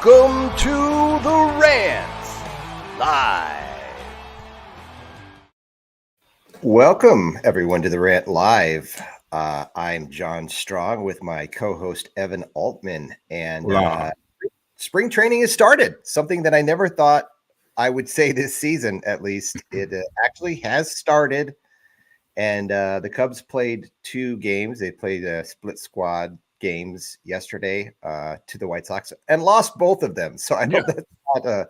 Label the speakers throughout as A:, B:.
A: Welcome to the Rant Live. Welcome, everyone, to the Rant Live. I'm John Strong with my co-host, Evan Altman. And spring training has started, something that I never thought I would say this season, at least. It actually has started. And the Cubs played 2 games. They played split squad games yesterday to the White Sox and lost both of them. So I know that's not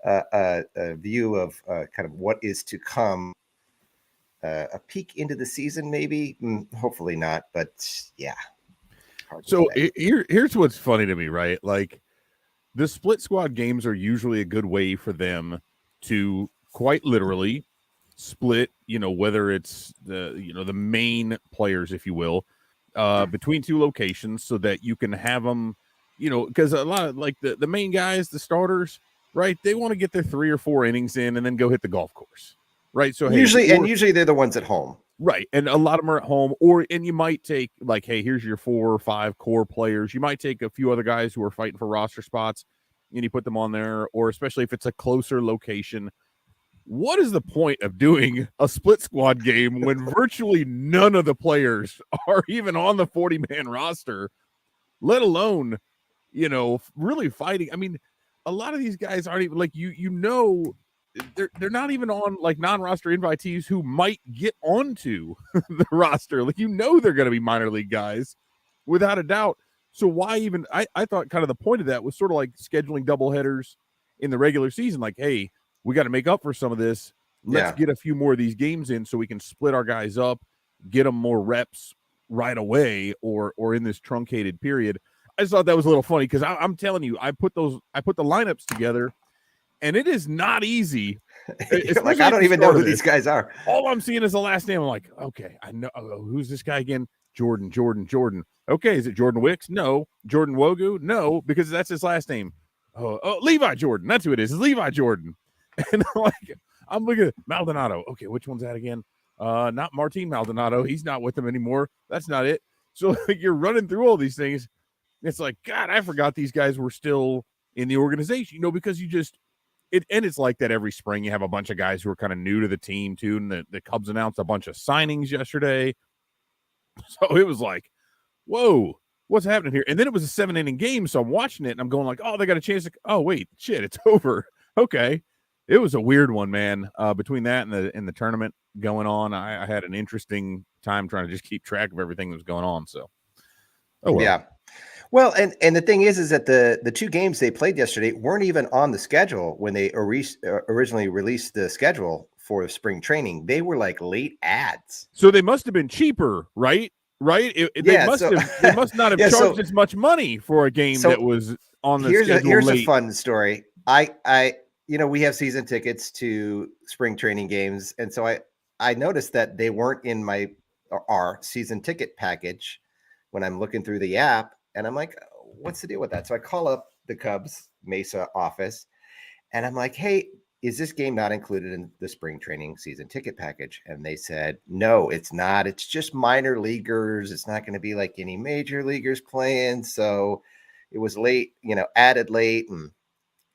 A: a view of kind of what is to come. A peek into the season, maybe. Hopefully not, but yeah.
B: So here's what's funny to me, right? Like, the split squad games are usually a good way for them to quite literally split, whether it's the main players, if you will, between 2 locations, so that you can have them, because a lot of like the main guys, the starters, right? They want to get their 3 or 4 innings in and then go hit the golf course, right? So
A: usually they're the ones at home,
B: right? And a lot of them are at home, and you might take like, hey, here's your 4 or 5 core players. You might take a few other guys who are fighting for roster spots, and you put them on there, or especially if it's a closer location. What is the point of doing a split squad game when virtually none of the players are even on the 40-man roster, let alone, really fighting? I mean, a lot of these guys aren't even like, they're not even on like non-roster invitees who might get onto the roster. Like, they're going to be minor league guys without a doubt. So why even, I thought kind of the point of that was sort of like scheduling doubleheaders in the regular season. Like, hey, we got to make up for some of this. Let's get a few more of these games in so we can split our guys up, get them more reps right away or in this truncated period. I just thought that was a little funny because I'm telling you, I put the lineups together, and it is not easy.
A: Like, I don't even know who these guys are.
B: All I'm seeing is the last name. I'm like, okay, I know. Who's this guy again? Jordan. Okay, is it Jordan Wicks? No. Jordan Wogu? No, because that's his last name. Oh, Levi Jordan. That's who it is. It's Levi Jordan. And I'm looking at Maldonado. Okay, which one's that again? Not Martin Maldonado. He's not with them anymore. That's not it. So you're running through all these things. It's like, God, I forgot these guys were still in the organization, because you just and it's like that every spring. You have a bunch of guys who are kind of new to the team too. And the Cubs announced a bunch of signings yesterday. So it was like, whoa, what's happening here? And then it was a 7-inning game. So I'm watching it and I'm going like, oh, they got a chance to, oh, wait, shit, it's over. Okay. It was a weird one, man. Between that and the tournament going on, I had an interesting time trying to just keep track of everything that was going on. So, oh well.
A: Yeah. Well, and the thing is that the 2 games they played yesterday weren't even on the schedule when they originally released the schedule for spring training. They were like late ads.
B: So they must have been cheaper, right? Right? They must not have charged as much money for a game that was on the schedule.
A: Here's a fun story. We have season tickets to spring training games, and so I noticed that they weren't in our season ticket package when I'm looking through the app, and I'm like, what's the deal with that? So I call up the Cubs Mesa office, and I'm like, hey, is this game not included in the spring training season ticket package? And they said, no, it's not. It's just minor leaguers. It's not going to be like any major leaguers playing. So it was late, added late, and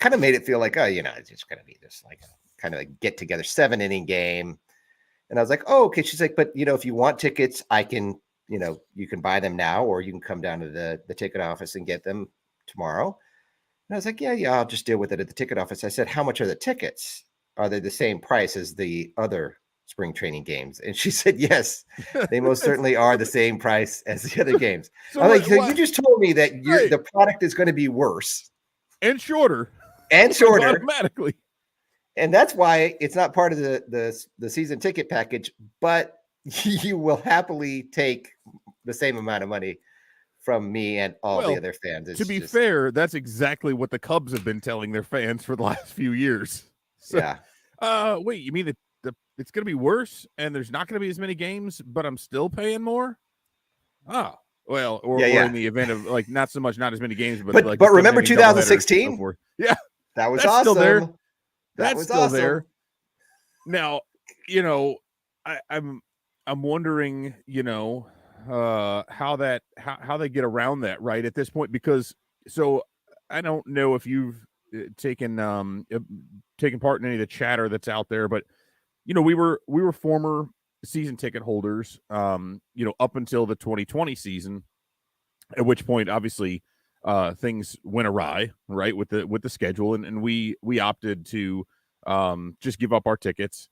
A: kind of made it feel like, oh, it's just going to be this like kind of like get together 7-inning game. And I was like, oh, okay. She's like, but if you want tickets, I can, you can buy them now, or you can come down to the ticket office and get them tomorrow. And I was like, yeah, I'll just deal with it at the ticket office. I said, how much are the tickets? Are they the same price as the other spring training games? And she said, yes, they most certainly are the same price as the other games. I'm like, so you just told me that the product is going to be worse.
B: And shorter.
A: Automatically. And that's why it's not part of the season ticket package, but you will happily take the same amount of money from me and all the other fans.
B: To be fair, that's exactly what the Cubs have been telling their fans for the last few years. So, yeah. Wait, you mean it's going to be worse and there's not going to be as many games, but I'm still paying more? Oh, well, or in the event of like not as many games, but
A: remember 2016?
B: So yeah,
A: that was
B: that's
A: awesome.
B: Still there.
A: That's
B: still
A: awesome.
B: There. Now, I'm wondering, how they get around that right at this point, because so I don't know if you've taken part in any of the chatter that's out there, but we were former season ticket holders, up until the 2020 season, at which point obviously things went awry, right, with the schedule, and we opted to just give up our tickets,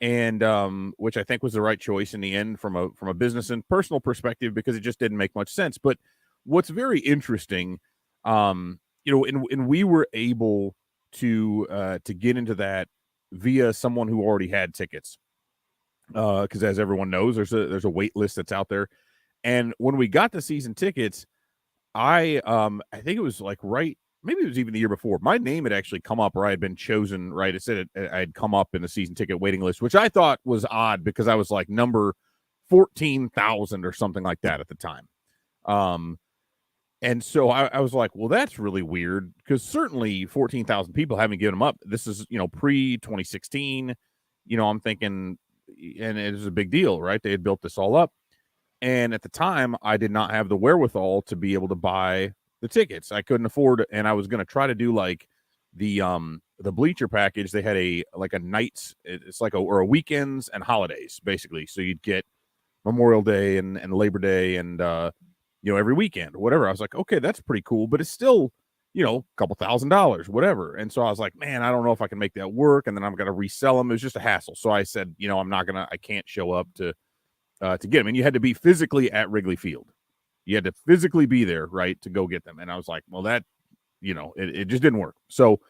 B: and which I think was the right choice in the end from a business and personal perspective, because it just didn't make much sense. But what's very interesting, and we were able to get into that via someone who already had tickets, because as everyone knows, there's a wait list that's out there. And when we got the season tickets, I think it was like maybe it was even the year before, my name had actually come up, or I had been chosen, right? It said I had come up in the season ticket waiting list, which I thought was odd because I was like number 14,000 or something like that at the time. And so I was like, well, that's really weird, because certainly 14,000 people haven't given them up. This is, pre 2016, I'm thinking, and it was a big deal, right? They had built this all up. And at the time, I did not have the wherewithal to be able to buy the tickets. I couldn't afford, and I was going to try to do like the bleacher package. They had a nights, it's like a weekends and holidays, basically. So you'd get Memorial Day and Labor Day and every weekend, whatever. I was like, okay, that's pretty cool, but it's still, a couple $1,000s, whatever. And so I was like, man, I don't know if I can make that work, and then I'm going to resell them. It was just a hassle. So I said, I can't show up to get them. And you had to be physically at Wrigley Field. You had to physically be there, right, to go get them. And I was like, well, that, it just didn't work. So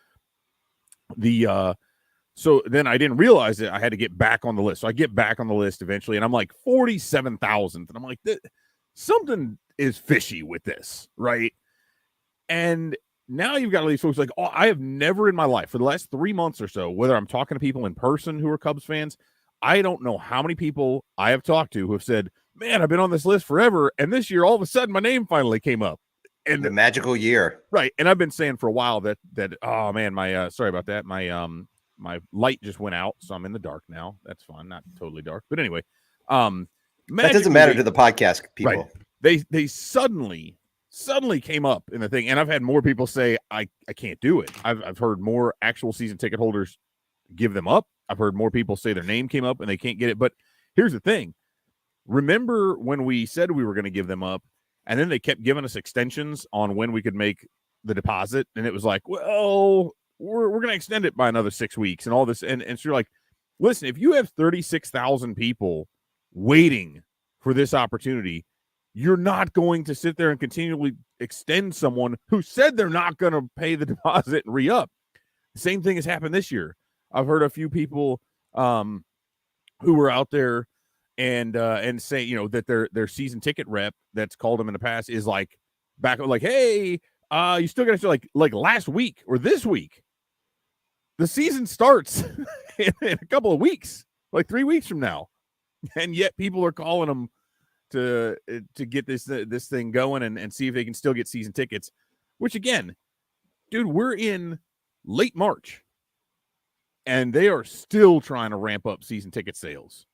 B: so then I didn't realize that I had to get back on the list. So I get back on the list eventually, and I'm like 47,000. And I'm like, something is fishy with this, right? And now you've got all these folks like, oh, I have never in my life, for the last 3 months or so, whether I'm talking to people in person who are Cubs fans, I don't know how many people I have talked to who have said, man, I've been on this list forever, and this year all of a sudden my name finally came up. And
A: the magical year.
B: Right. And I've been saying for a while that oh man, my sorry about that. My light just went out, so I'm in the dark now. That's fine, not totally dark. But anyway,
A: that doesn't matter to the podcast people.
B: Right. They suddenly came up in the thing, and I've had more people say I can't do it. I've heard more actual season ticket holders give them up. I've heard more people say their name came up and they can't get it. But here's the thing. Remember when we said we were going to give them up, and then they kept giving us extensions on when we could make the deposit? And it was like, well, we're going to extend it by another 6 weeks and all this. And so you're like, listen, if you have 36,000 people waiting for this opportunity, you're not going to sit there and continually extend someone who said they're not going to pay the deposit and re-up. The same thing has happened this year. I've heard a few people who were out there and say, that their season ticket rep that's called them in the past is like back like, hey, you still got to like last week or this week. The season starts in a couple of weeks, like 3 weeks from now, and yet people are calling them to get this thing going and see if they can still get season tickets. Which again, dude, we're in late March. And they are still trying to ramp up season ticket sales.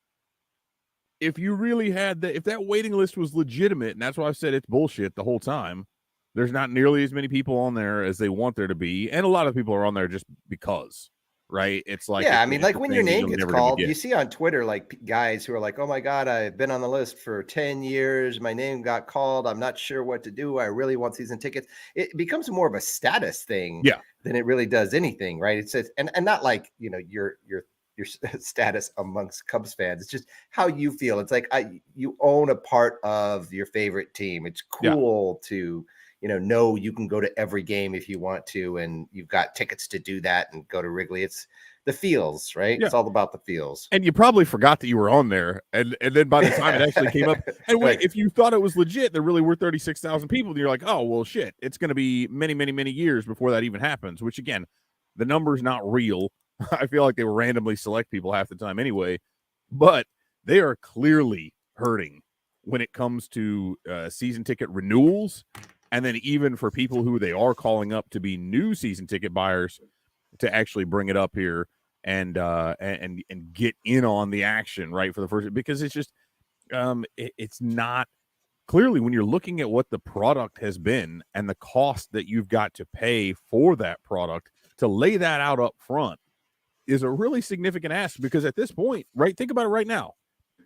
B: If you really had if that waiting list was legitimate, and that's why I've said it's bullshit the whole time, there's not nearly as many people on there as they want there to be. And a lot of people are on there just because, right? It's like,
A: yeah, I mean, like when your name gets called, you see on Twitter, like guys who are like, oh my God, I've been on the list for 10 years. My name got called. I'm not sure what to do. I really want season tickets. It becomes more of a status thing than it really does anything, right? It says, and not like, your status amongst Cubs fans. It's just how you feel. It's like you own a part of your favorite team. It's cool to, know you can go to every game if you want to, and you've got tickets to do that and go to Wrigley. It's the feels, right? Yeah. It's all about the feels.
B: And you probably forgot that you were on there. And then by the time it actually came up, and wait, if you thought it was legit, there really were 36,000 people, and you're like, oh, well, shit, it's going to be many, many, many years before that even happens, which again, the number's not real. I feel like they will randomly select people half the time anyway, but they are clearly hurting when it comes to season ticket renewals. And then even for people who they are calling up to be new season ticket buyers to actually bring it up here and get in on the action, right, for the first, because it's just it's not clearly when you're looking at what the product has been and the cost that you've got to pay for that product, to lay that out up front is a really significant ask, because at this point, right, think about it right now.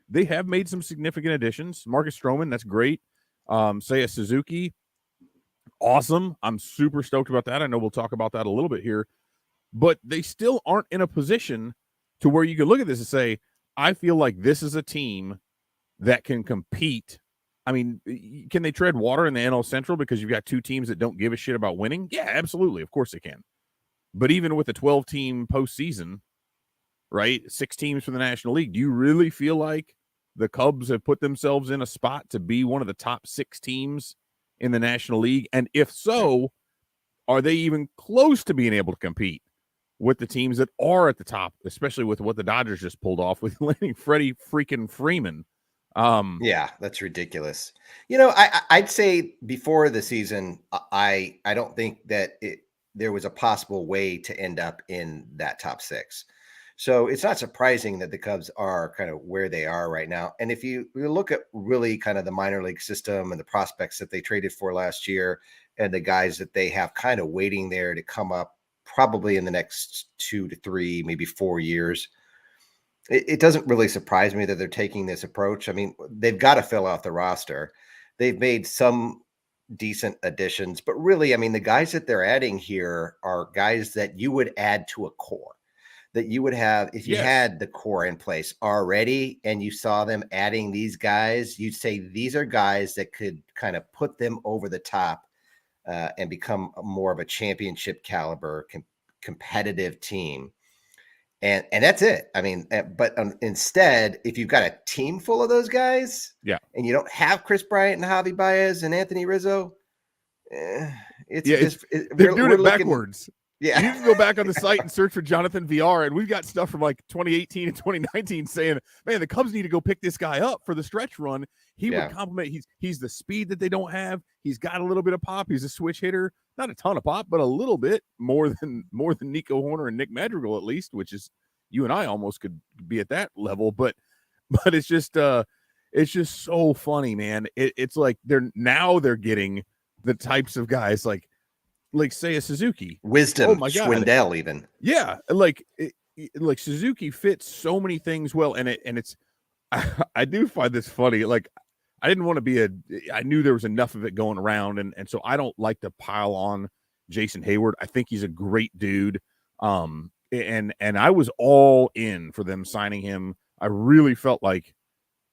B: They have made some significant additions. Marcus Stroman, that's great. Seiya Suzuki, awesome. I'm super stoked about that. I know we'll talk about that a little bit here, but they still aren't in a position to where you can look at this and say, I feel like this is a team that can compete. I mean, can they tread water in the NL Central because you've got two teams that don't give a shit about winning? Yeah, absolutely. Of course they can. But even with a 12-team postseason, right, 6 teams from the National League, do you really feel like the Cubs have put themselves in a spot to be one of the top 6 teams in the National League? And if so, are they even close to being able to compete with the teams that are at the top, especially with what the Dodgers just pulled off with landing Freddie freaking Freeman?
A: Yeah, that's ridiculous. I'd say before the season, I don't think that there was a possible way to end up in that top 6. So it's not surprising that the Cubs are kind of where they are right now. And if you look at really kind of the minor league system and the prospects that they traded for last year and the guys that they have kind of waiting there to come up probably in the next 2 to 3, maybe 4 years, it doesn't really surprise me that they're taking this approach. I mean, they've got to fill out the roster. They've made some decent additions, but really, I mean, the guys that they're adding here are guys that you would add to a core, that you would have if you had the core in place already and you saw them adding these guys, you'd say these are guys that could kind of put them over the top and become more of a championship caliber competitive team. And that's it. I mean, but instead, if you've got a team full of those guys, and you don't have Chris Bryant and Javi Baez and Anthony Rizzo,
B: they're doing it backwards.
A: Yeah,
B: you can go back on the site and search for Jonathan VR, and we've got stuff from like 2018 and 2019 saying, man, the Cubs need to go pick this guy up for the stretch run. He would complement. He's the speed that they don't have. He's got a little bit of pop. He's a switch hitter, not a ton of pop, but a little bit more than Nico Horner and Nick Madrigal at least, which is you and I almost could be at that level. But it's just so funny, man. It's like they're getting the types of guys like say a Suzuki,
A: Wisdom, oh my God, Schwindel even.
B: Yeah, like Suzuki fits so many things well, and it's I do find this funny. Like I didn't want to be I knew there was enough of it going around, and so I don't like to pile on Jason Hayward. I think he's a great dude. And I was all in for them signing him. I really felt like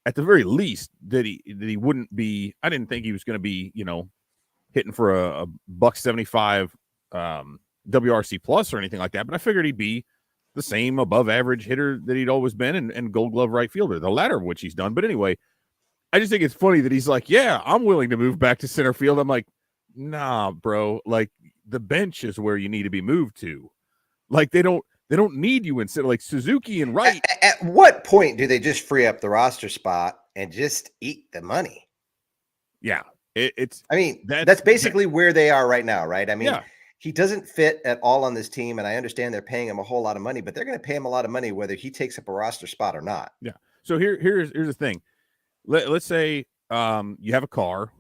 B: at the very least that he wouldn't be. I didn't think he was going to be, hitting for a $175 WRC plus or anything like that, but I figured he'd be the same above average hitter that he'd always been and Gold Glove right fielder, the latter of which he's done. But anyway, I just think it's funny that he's like, yeah, I'm willing to move back to center field. I'm like, nah, bro, like the bench is where you need to be moved to. Like they don't need you instead of like Suzuki and Wright.
A: At what point do they just free up the roster spot and just eat the money?
B: Yeah.
A: That's basically where they are right now, right? I mean, he doesn't fit at all on this team, and I understand they're paying him a whole lot of money, but they're going to pay him a lot of money whether he takes up a roster spot or not.
B: Yeah. So here's the thing. Let's say you have a car,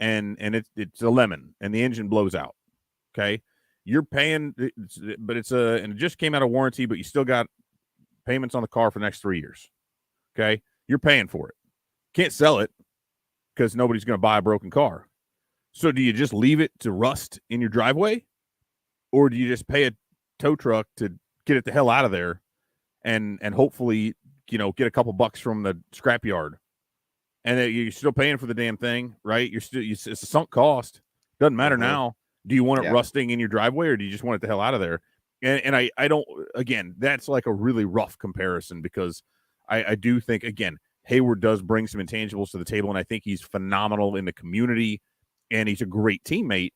B: and it's a lemon, and the engine blows out. Okay, you're paying, but and it just came out of warranty, but you still got payments on the car for the next 3 years. Okay, you're paying for it. Can't sell it, because nobody's going to buy a broken car. So do you just leave it to rust in your driveway? Or do you just pay a tow truck to get it the hell out of there and hopefully, get a couple bucks from the scrapyard? And you're still paying for the damn thing, right? It's a sunk cost. Doesn't matter now. Do you want it rusting in your driveway, or do you just want it the hell out of there? And I don't, again, that's like a really rough comparison, because I do think, again, Hayward does bring some intangibles to the table, and I think he's phenomenal in the community, and he's a great teammate.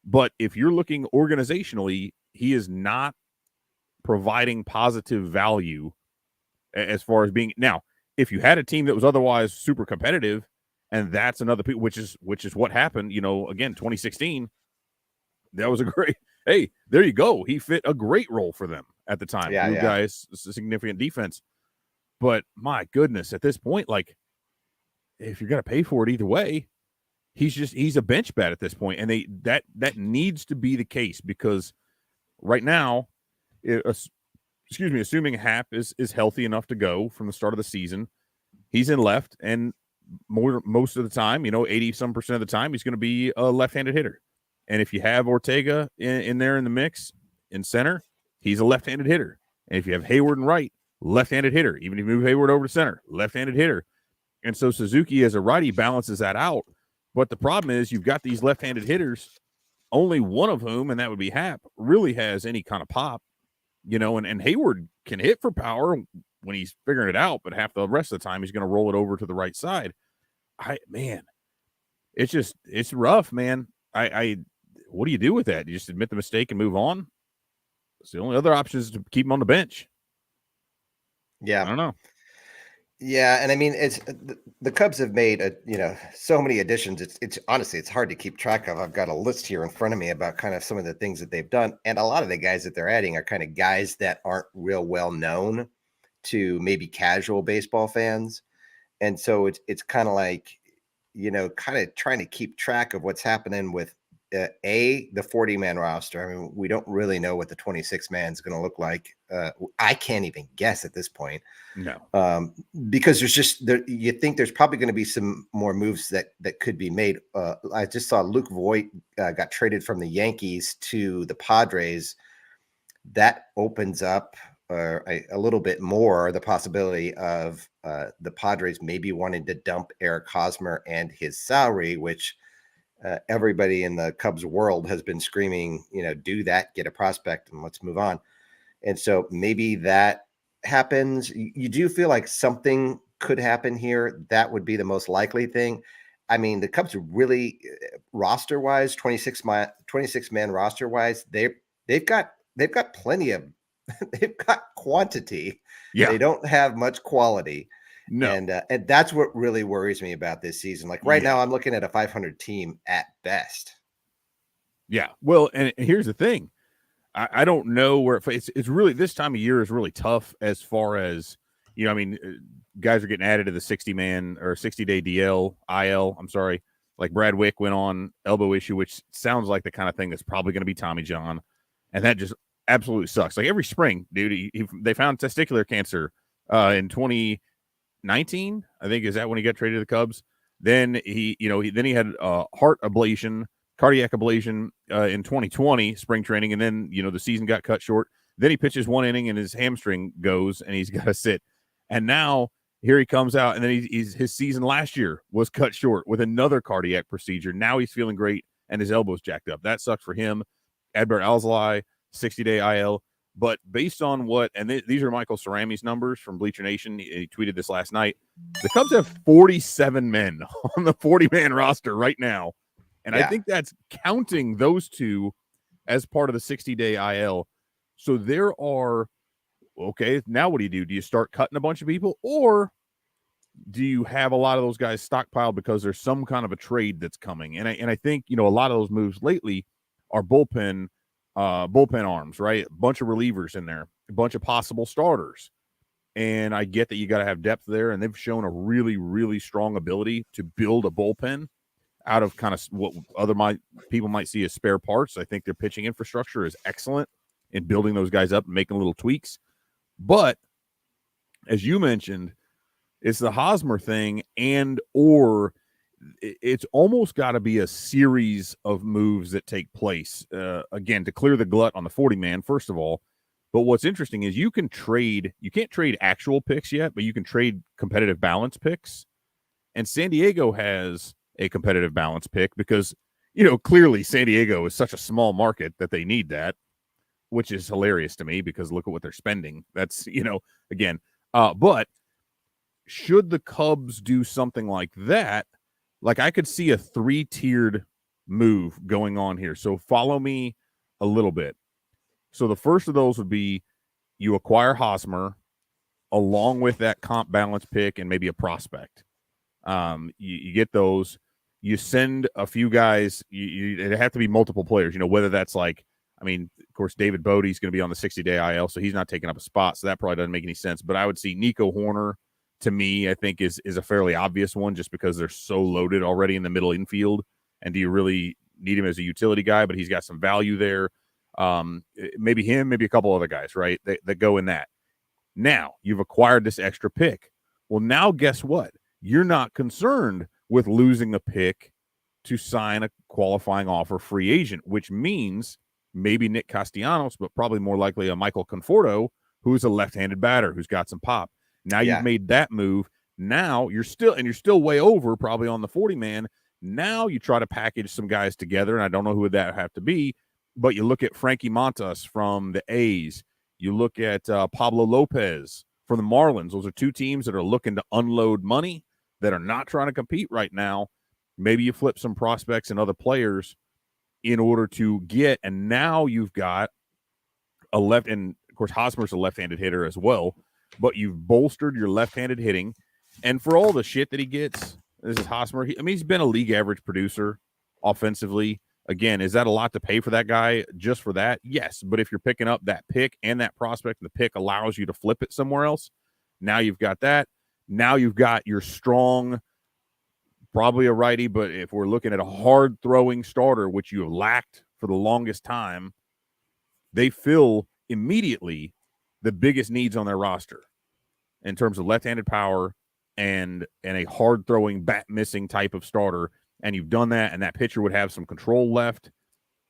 B: But if you're looking organizationally, he is not providing positive value as far as being. Now, if you had a team that was otherwise super competitive, and that's another, which is what happened, again, 2016, that was a great, hey, there you go. He fit a great role for them at the time. You guys, significant defense. But my goodness, at this point, like, if you're going to pay for it either way, he's a bench bat at this point, and that needs to be the case because right now, assuming Hap is healthy enough to go from the start of the season, he's in left, and most of the time, 80% of the time, he's going to be a left-handed hitter. And if you have Ortega in there in the mix in center, he's a left-handed hitter. And if you have Hayward and right, left-handed hitter. Even if you move Hayward over to center, left-handed hitter. And so Suzuki as a righty balances that out. But the problem is you've got these left-handed hitters, only one of whom, and that would be Hap, really has any kind of pop, and Hayward can hit for power when he's figuring it out, but half the rest of the time he's going to roll it over to the right side. It's rough, man. What do you do with that? You just admit the mistake and move on? It's the only other option is to keep him on the bench.
A: Yeah.
B: I don't know.
A: Yeah, and I mean, it's the Cubs have made so many additions. It's honestly, it's hard to keep track of. I've got a list here in front of me about kind of some of the things that they've done, and a lot of the guys that they're adding are kind of guys that aren't real well known to maybe casual baseball fans, and so it's kind of like kind of trying to keep track of what's happening with the 40-man roster. I mean, we don't really know what the 26-man is going to look like. I can't even guess at this point.
B: No,
A: because you think there's probably going to be some more moves that could be made. I just saw Luke Voigt got traded from the Yankees to the Padres. That opens up a little bit more the possibility of the Padres maybe wanting to dump Eric Hosmer and his salary, which everybody in the Cubs world has been screaming, do that, get a prospect, and let's move on. And so maybe that happens. You do feel like something could happen here. That would be the most likely thing. I mean, the Cubs are really roster wise, 26 man roster wise. They've got plenty of, they've got quantity.
B: Yeah.
A: They don't have much quality.
B: No.
A: And that's what really worries me about this season. Like right now, I'm looking at a 500 team at best.
B: Yeah. Well, and here's the thing. I don't know where it's really this time of year is really tough as far as, guys are getting added to the 60-man or 60-day IL. I'm sorry. Like Brad Wick went on elbow issue, which sounds like the kind of thing that's probably going to be Tommy John. And that just absolutely sucks. Like every spring, dude, they found testicular cancer in 2019. I think is that when he got traded to the Cubs. Then he had heart ablation, cardiac ablation in 2020 spring training, and then the season got cut short. Then he pitches one inning and his hamstring goes, and he's got to sit. And now here he comes out, and then his season last year was cut short with another cardiac procedure. Now he's feeling great, and his elbow's jacked up. That sucks for him. Adbert Alzolay, 60-day IL. But based on these are Michael Cerami's numbers from Bleacher Nation. He tweeted this last night. The Cubs have 47 men on the 40-man roster right now. And I think that's counting those two as part of the 60-day IL. So there are, okay, now what do you do? Do you start cutting a bunch of people, or do you have a lot of those guys stockpiled because there's some kind of a trade that's coming? And I think, a lot of those moves lately are bullpen arms, right? A bunch of relievers in there, a bunch of possible starters. And I get that you got to have depth there, and they've shown a really, really strong ability to build a bullpen out of kind of what people might see as spare parts. I think their pitching infrastructure is excellent in building those guys up and making little tweaks. But as you mentioned, it's the Hosmer thing, or it's almost got to be a series of moves that take place, again, to clear the glut on the 40-man, first of all. But what's interesting is you can't trade actual picks yet, but you can trade competitive balance picks. And San Diego has a competitive balance pick because, clearly San Diego is such a small market that they need that, which is hilarious to me because look at what they're spending. That's, again, but should the Cubs do something like that, like I could see a 3-tiered move going on here. So follow me a little bit. So the first of those would be you acquire Hosmer along with that comp balance pick and maybe a prospect. You get those. You send a few guys. It have to be multiple players. Whether that's like, of course, David Bodie's going to be on the 60-day IL, so he's not taking up a spot. So that probably doesn't make any sense. But I would see Nico Horner to me, I think is a fairly obvious one just because they're so loaded already in the middle infield. And do you really need him as a utility guy? But he's got some value there. Maybe him, maybe a couple other guys, right? That go in that. Now you've acquired this extra pick. Well, now guess what? You're not concerned with losing a pick to sign a qualifying offer free agent, which means maybe Nick Castellanos, but probably more likely a Michael Conforto, who's a left-handed batter who's got some pop. Now you've made that move. Now you're still way over probably on the 40-man. Now you try to package some guys together, and I don't know who would that have to be, but you look at Frankie Montas from the A's. You look at Pablo Lopez from the Marlins. Those are two teams that are looking to unload money, that are not trying to compete right now. Maybe you flip some prospects and other players in order to get, and now you've got a left, and of course Hosmer's a left-handed hitter as well, but you've bolstered your left-handed hitting. And for all the shit that he gets, this is Hosmer. He's been a league average producer offensively. Again, is that a lot to pay for that guy just for that? Yes, but if you're picking up that pick and that prospect, and the pick allows you to flip it somewhere else, now you've got that. Now you've got your strong, probably a righty, but if we're looking at a hard-throwing starter, which you have lacked for the longest time, they fill immediately the biggest needs on their roster in terms of left-handed power and a hard-throwing, bat-missing type of starter. And you've done that, and that pitcher would have some control left,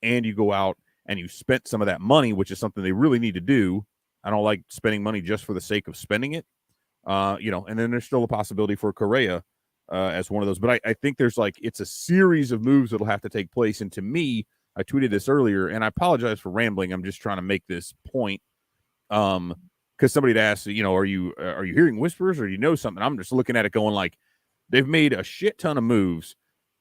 B: and you go out and you spent some of that money, which is something they really need to do. I don't like spending money just for the sake of spending it. And then there's still a possibility for Correa as one of those. But I think there's it's a series of moves that'll have to take place. And to me, I tweeted this earlier, and I apologize for rambling. I'm just trying to make this point. Because somebody had asked, are you hearing whispers or do you know something? I'm just looking at it going they've made a shit ton of moves.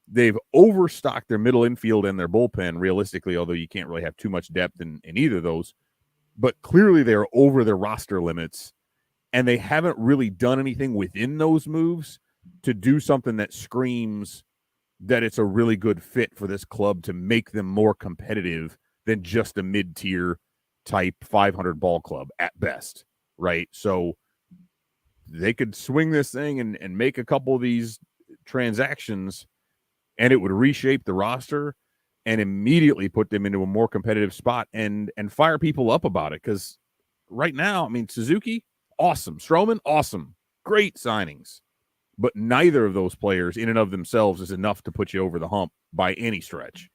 B: They've overstocked their middle infield and their bullpen realistically, although you can't really have too much depth in either of those. But clearly they're over their roster limits, and they haven't really done anything within those moves to do something that screams that it's a really good fit for this club to make them more competitive than just a mid-tier type 500 ball club at best, right? So they could swing this thing and make a couple of these transactions, and it would reshape the roster and immediately put them into a more competitive spot and fire people up about it. Because right now, Suzuki, awesome. Stroman, awesome. Great signings. But neither of those players in and of themselves is enough to put you over the hump by any stretch.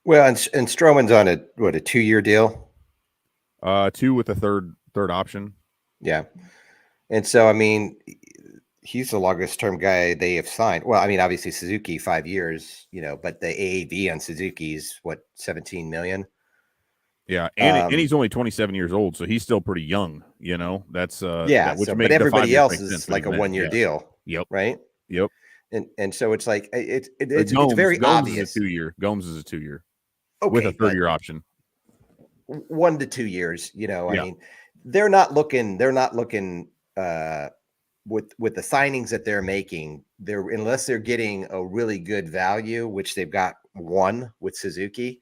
B: Well,
A: and Stroman's on a 2-year deal?
B: 2 with a third option.
A: Yeah. And so, he's the longest term guy they have signed. Well, obviously Suzuki 5 years, but the AAV on Suzuki is what, 17 million?
B: Yeah, and he's only 27 years old, so he's still pretty young. That's
A: but everybody else is like a 1-year deal.
B: Yep.
A: Right.
B: Yep.
A: And so it's it's very obvious.
B: Gomes is a 2-year,
A: okay,
B: with a 3-year option.
A: 1 to 2 years. They're not looking. With the signings that they're making, unless they're getting a really good value, which they've got one with Suzuki,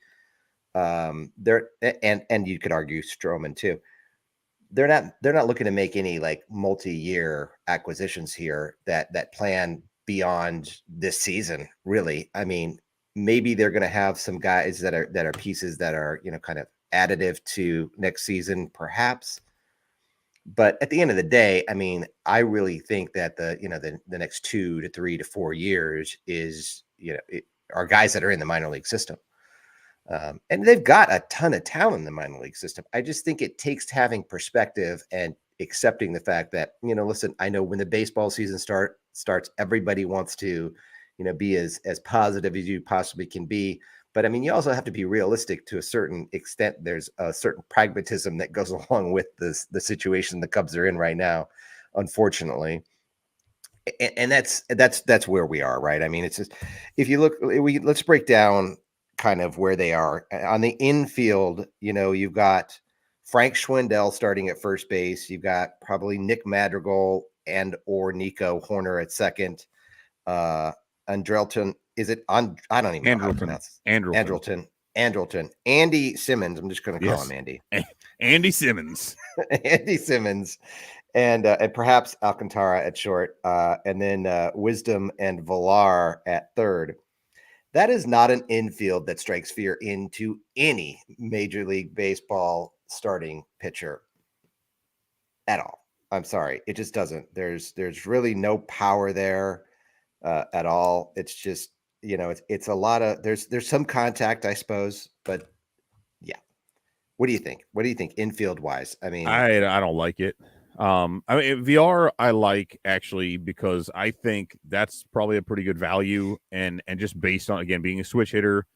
A: and you could argue Stroman too. They're not looking to make any multi-year acquisitions here that plan beyond this season. Really, maybe they're going to have some guys that are pieces that are kind of additive to next season, perhaps. But at the end of the day, I really think that the next 2 to 3 to 4 years is, are guys that are in the minor league system. And they've got a ton of talent in the minor league system. I just think it takes having perspective and accepting the fact that, listen, I know when the baseball season starts, everybody wants to, be as positive as you possibly can be. But you also have to be realistic to a certain extent. There's a certain pragmatism that goes along with the situation the Cubs are in right now, unfortunately. And that's where we are, right? It's just, if you look, let's break down kind of where they are on the infield. You've got Frank Schwindel starting at first base. You've got probably Nick Madrigal or Nico Horner at second. Andrelton. Is it on? I don't even know how to pronounce it. Andrelton. Andy Simmons. I'm just going to call him Andy.
B: Andy Simmons.
A: Andy Simmons and perhaps Alcantara at short, and then Wisdom and Villar at third. That is not an infield that strikes fear into any Major League Baseball starting pitcher at all. I'm sorry, it just doesn't. There's really no power there at all. It's just it's a lot of there's some contact, I suppose, but yeah. What do you think? What do you think infield wise? I mean,
B: I don't like it. I mean, VR I like actually because I think that's probably a pretty good value, and just based on again being a switch hitter,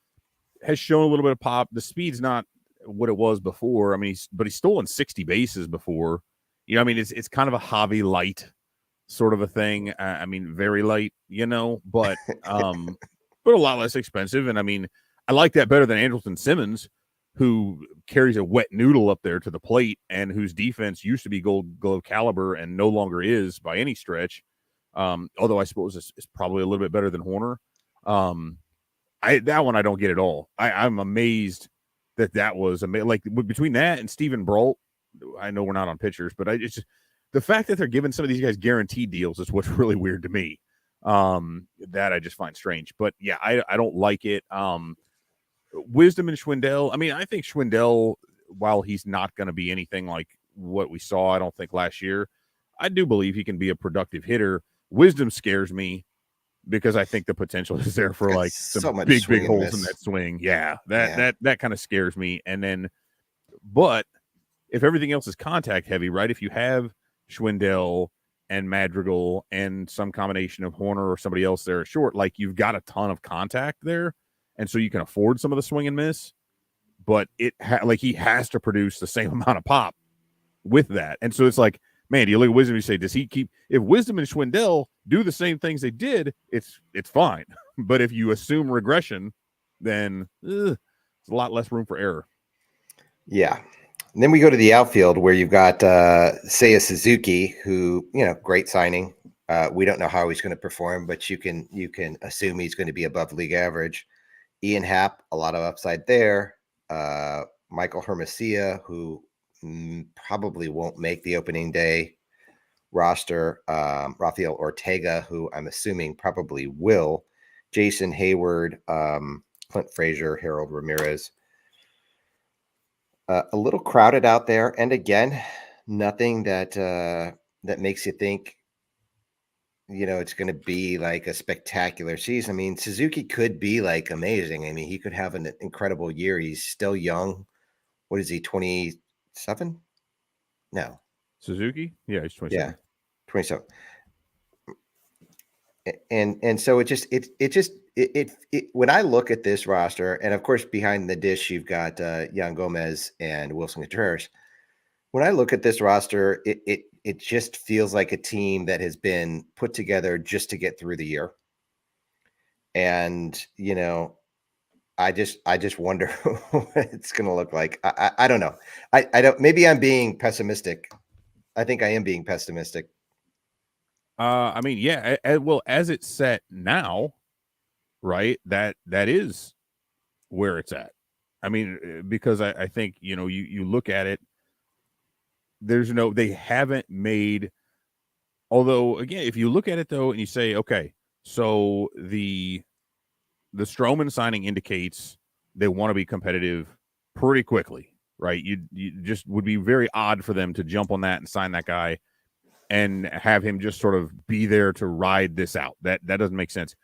B: has shown a little bit of pop. The speed's not what it was before. I mean, he's stolen 60 bases before. I mean, it's kind of a hobby light sort of a thing. I mean, very light, but but a lot less expensive. And I mean, I like that better than Andrelton Simmons, who carries a wet noodle up there to the plate and whose defense used to be Gold Glove caliber and no longer is by any stretch. Although I suppose it's probably a little bit better than Horner. That one I don't get at all. I'm amazed that was like between that and Steven Brault. I know we're not on pitchers, but it's just the fact that they're giving some of these guys guaranteed deals is what's really weird to me. That I just find strange. But yeah, I don't like it. Wisdom and Schwindel. I mean, I think Schwindel, while he's not going to be anything like what we saw, I don't think last year, I do believe he can be a productive hitter. Wisdom scares me because I think the potential is there for like some big holes in that swing. Yeah, that kind of scares me. And then, but if everything else is contact heavy, right? If you have Schwindel and Madrigal and some combination of Horner or somebody else there at short, like you've got a ton of contact there. And so you can afford some of the swing and miss, but he has to produce the same amount of pop with that. And so it's like, man, do you look at Wisdom and you say, does he keep, if Wisdom and Schwindel do the same things they did, it's fine. But if you assume regression, then there's a lot less room for error.
A: Yeah. And then we go to the outfield where you've got Seiya Suzuki, who, great signing. We don't know how he's going to perform, but you can assume he's going to be above league average. Ian Happ, a lot of upside there. Michael Hermosillo, who probably won't make the opening day roster. Rafael Ortega, who I'm assuming probably will. Jason Hayward, Clint Frazier, Harold Ramirez. A little crowded out there, and again, nothing that makes you think, it's going to be like a spectacular season. I mean, Suzuki could be like amazing. I mean, he could have an incredible year. He's still young. What is he? 27? No,
B: Suzuki. Yeah, he's 27.
A: Yeah, 27. And so it when I look at this roster, and of course behind the dish you've got Yan Gomez and Wilson Contreras. When I look at this roster, it just feels like a team that has been put together just to get through the year. And I just wonder what it's going to look like. I don't know. I don't. Maybe I'm being pessimistic. I think I am being pessimistic.
B: I mean, yeah. Well, as it's set now, right? That is where it's at. I mean, because I think you look at it. They haven't made. Although, again, if you look at it though, and you say, okay, so the Stroman signing indicates they want to be competitive pretty quickly, right? You just would be very odd for them to jump on that and sign that guy and have him just sort of be there to ride this out. That doesn't make sense.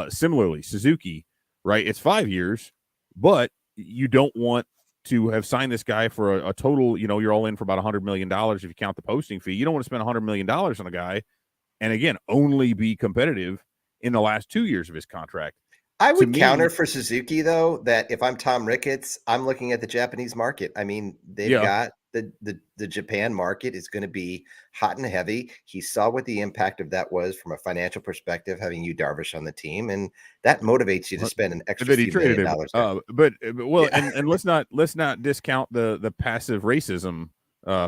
B: Similarly, Suzuki, right? It's 5 years, but you don't want to have signed this guy for a total, you're all in for about $100 million if you count the posting fee. You don't want to spend $100 million on a guy and, again, only be competitive in the last 2 years of his contract.
A: I would counter for Suzuki, though, that if I'm Tom Ricketts, I'm looking at the Japanese market. I mean, they've got the Japan market is going to be hot and heavy. He saw what the impact of that was from a financial perspective, having Yu Darvish on the team, and that motivates you to spend an extra few $1 million.
B: But and let's not discount the passive racism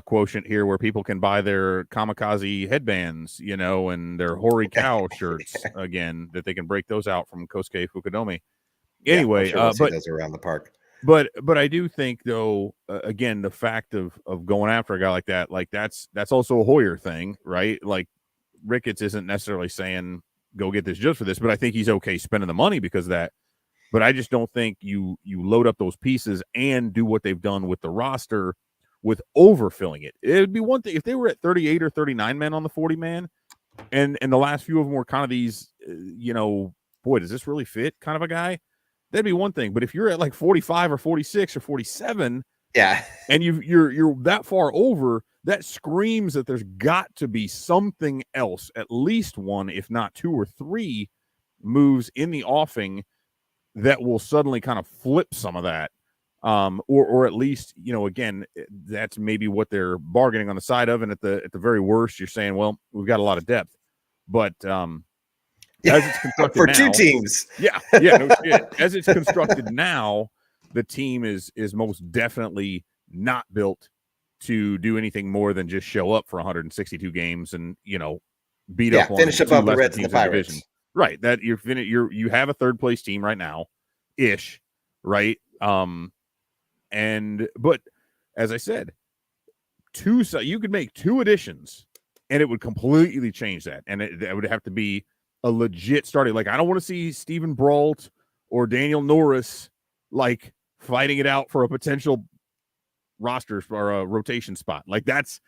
B: quotient here, where people can buy their kamikaze headbands, and their hoary cow shirts again, that they can break those out from Kosuke Fukudome. Anyway,
A: but those around the park.
B: But I do think though, again, the fact of going after a guy like that, like that's also a Hoyer thing, right? Like Ricketts isn't necessarily saying go get this just for this, but I think he's okay spending the money because of that. But I just don't think you load up those pieces and do what they've done with the roster with overfilling it. It would be one thing if they were at 38 or 39 men on the 40 man, and the last few of them were kind of these, boy, does this really fit kind of a guy? That'd be one thing. But if you're at like 45 or 46 or 47,
A: yeah,
B: and you're that far over, that screams that there's got to be something else, at least one, if not two or three moves in the offing that will suddenly kind of flip some of that. Or at least, again, that's maybe what they're bargaining on the side of. And at the very worst, you're saying, well, we've got a lot of depth, but as it's constructed
A: for
B: now,
A: 2 teams.
B: Yeah, no shit. As it's constructed now, the team is most definitely not built to do anything more than just show up for 162 games and beat up on
A: finish above the Reds and the Pirates.
B: Division. Right. That you have a third place team right now, ish, right? But as I said, you could make 2 additions and it would completely change that. And that would have to be a legit starting. Like, I don't want to see Steven Brault or Daniel Norris like fighting it out for a potential roster or a rotation spot. Like that's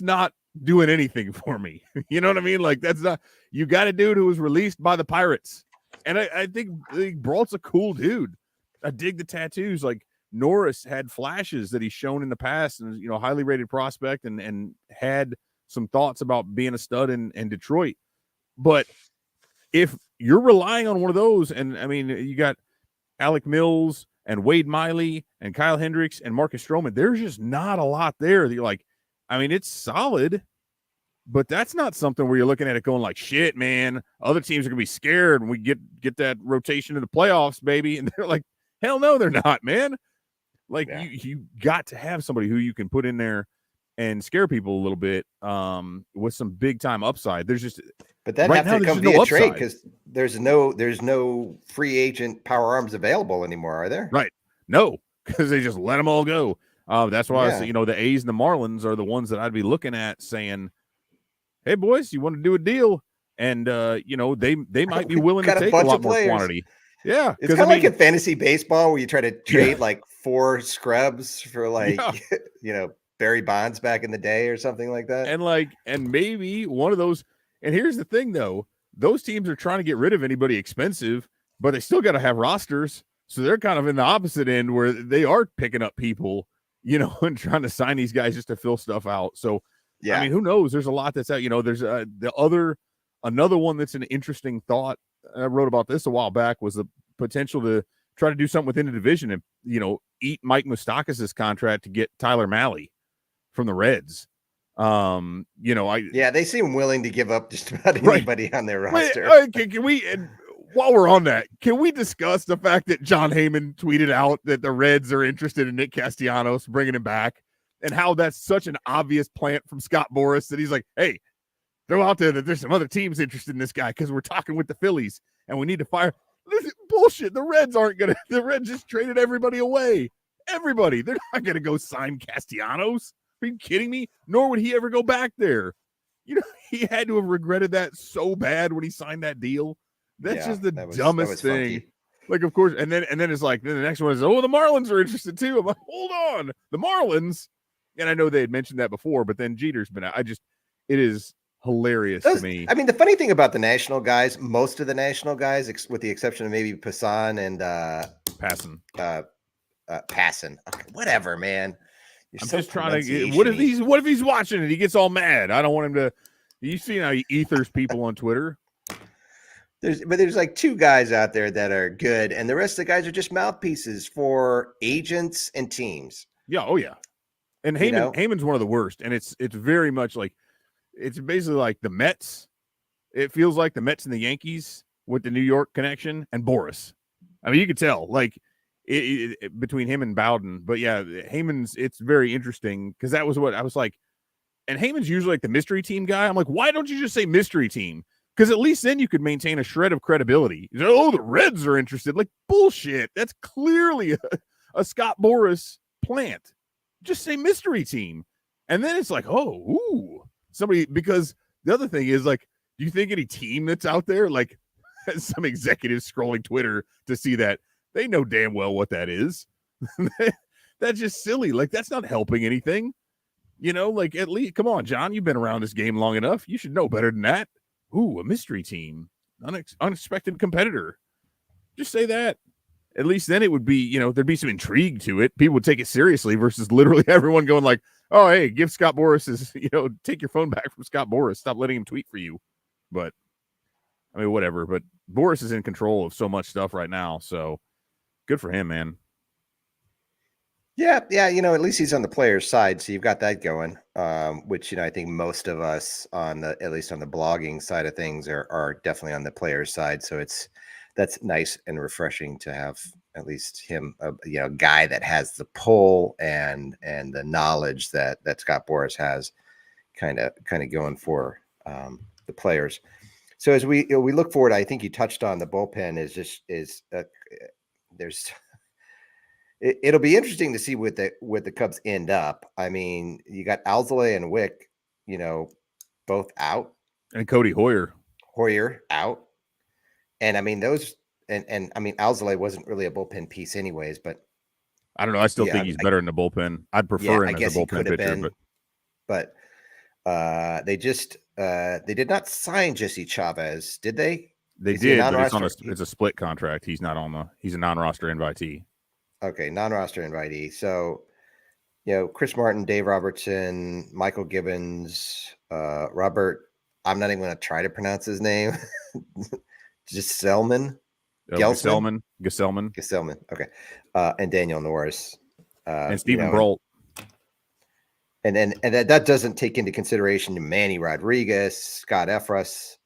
B: not doing anything for me. You know what I mean? Like that's not, you got a dude who was released by the Pirates. And I think Brault's a cool dude. I dig the tattoos. Like Norris had flashes that he's shown in the past and, highly rated prospect and had some thoughts about being a stud in Detroit. But if you're relying on one of those, and I mean, you got Alec Mills and Wade Miley and Kyle Hendricks and Marcus Stroman, there's just not a lot there that you're like, I mean, it's solid, but that's not something where you're looking at it going like, shit, man, other teams are going to be scared when we get that rotation in the playoffs, baby. And they're like, hell no, they're not, man. Like you got to have somebody who you can put in there and scare people a little bit with some big time upside. There's just,
A: but that
B: right
A: have to come via trade because there's no free agent power arms available anymore, are there?
B: Right. No, because they just let them all go. That's why I was, the A's and the Marlins are the ones that I'd be looking at saying, hey boys, you want to do a deal? And they might be willing to take a lot more quantity. Yeah.
A: It's kind of like in fantasy baseball where you try to trade like 4 scrubs for like Barry Bonds back in the day or something like that.
B: And maybe one of those. And here's the thing, though. Those teams are trying to get rid of anybody expensive, but they still got to have rosters. So they're kind of in the opposite end where they are picking up people, and trying to sign these guys just to fill stuff out. So, I mean, who knows? There's a lot that's out. There's another one that's an interesting thought. I wrote about this a while back was the potential to try to do something within the division and, eat Mike Moustakas' contract to get Tyler Mahle from the Reds.
A: They seem willing to give up just about anybody on their roster.
B: Can we, and while we're on that, can we discuss the fact that John Heyman tweeted out that the Reds are interested in Nick Castellanos, bringing him back, and how that's such an obvious plant from Scott Boras that he's like, hey, throw out there that there's some other teams interested in this guy because we're talking with the Phillies and we need to fire. This is bullshit. The Reds just traded everybody away. Everybody. They're not going to go sign Castellanos. Are you kidding me? Nor would he ever go back there. He had to have regretted that so bad when he signed that deal. That's just the dumbest thing. Funky. Like, of course, and then it's like, then the next one is, the Marlins are interested too. I'm like, hold on, the Marlins. And I know they had mentioned that before, but then Jeter's been out. It is hilarious to me.
A: I mean, the funny thing about the national guys, most of the national guys, with the exception of maybe Passan and
B: Passan.
A: Passan. Okay, whatever, man.
B: I'm just trying to get, what if he's watching and he gets all mad? I don't want him to. You see how he ethers people on Twitter?
A: There's like 2 guys out there that are good, and the rest of the guys are just mouthpieces for agents and teams.
B: Yeah, oh yeah. And Heyman's one of the worst, and it's very much like it's basically like the Mets. It feels like the Mets and the Yankees with the New York connection and Boras. I mean, you could tell like between him and Bowden, but yeah, Heyman's. It's very interesting because that was what I was like. And Heyman's usually like the mystery team guy. I'm like, why don't you just say mystery team? Because at least then you could maintain a shred of credibility. The Reds are interested. Like, bullshit. That's clearly a Scott Boras plant. Just say mystery team. And then it's like, oh, ooh, somebody, because the other thing is like, do you think any team that's out there, like some executives scrolling Twitter to see that, they know damn well what that is. That's just silly. Like, that's not helping anything. Like, at least, come on, John, you've been around this game long enough. You should know better than that. Ooh, a mystery team, unexpected competitor. Just say that. At least then it would be, there'd be some intrigue to it. People would take it seriously versus literally everyone going like, oh, hey, give Scott Boras his, take your phone back from Scott Boras. Stop letting him tweet for you. But, I mean, whatever. But Boras is in control of so much stuff right now. So good for him, man.
A: Yeah. At least he's on the player's side. So you've got that going, which, I think most of us at least on the blogging side of things are definitely on the player's side. So that's nice and refreshing to have at least him, a guy that has the pull and the knowledge that Scott Boras has kind of going for the players. So as we look forward, I think you touched on the bullpen it'll be interesting to see what the Cubs end up. I mean, you got Alzolay and Wick, both out,
B: and Cody Hoyer
A: out. And I mean, and I mean, Alzolay wasn't really a bullpen piece anyways, but
B: I don't know. I still think he's better in the bullpen. I'd prefer him as a bullpen pitcher,
A: but they did not sign Jesse Chavez, did they?
B: They did, but it's a split contract. He's a non-roster invitee.
A: Okay, non-roster invitee. So, Chris Martin, Dave Robertson, Michael Gibbons, Robert. I'm not even going to try to pronounce his name. Gesellman. Gesellman. Okay. And Daniel Norris.
B: And Stephen Brault.
A: And that doesn't take into consideration Manny Rodriguez, Scott Efros,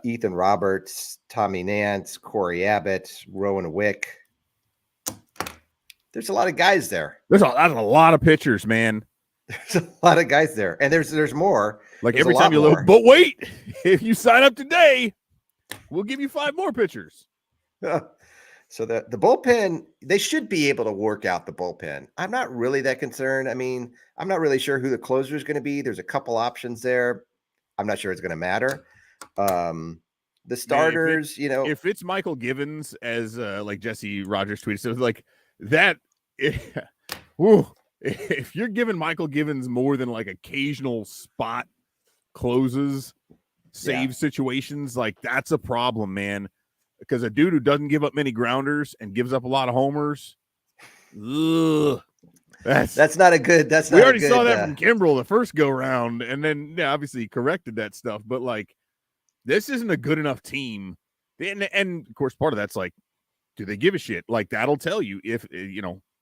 A: Ethan Roberts, Tommy Nance, Corey Abbott, Rowan Wick. There's a lot of guys there.
B: That's a lot of pitchers, man.
A: There's a lot of guys there. And there's more.
B: Like every time you look, but wait, if you sign up today, we'll give you 5 more pitchers.
A: So the bullpen, they should be able to work out the bullpen. I'm not really that concerned. I mean, I'm not really sure who the closer is going to be. There's a couple options there. I'm not sure it's going to matter. The starters,
B: if it's Michael Givens, as like Jesse Rogers tweeted, so like that, if you're giving Michael Givens more than like occasional spot closes, save situations, like that's a problem, man. Because a dude who doesn't give up many grounders and gives up a lot of homers, that's not a good. We already saw that from Kimbrel the first go round, and then obviously he corrected that stuff. But like, this isn't a good enough team, and of course part of that's like, do they give a shit? Like that'll tell you if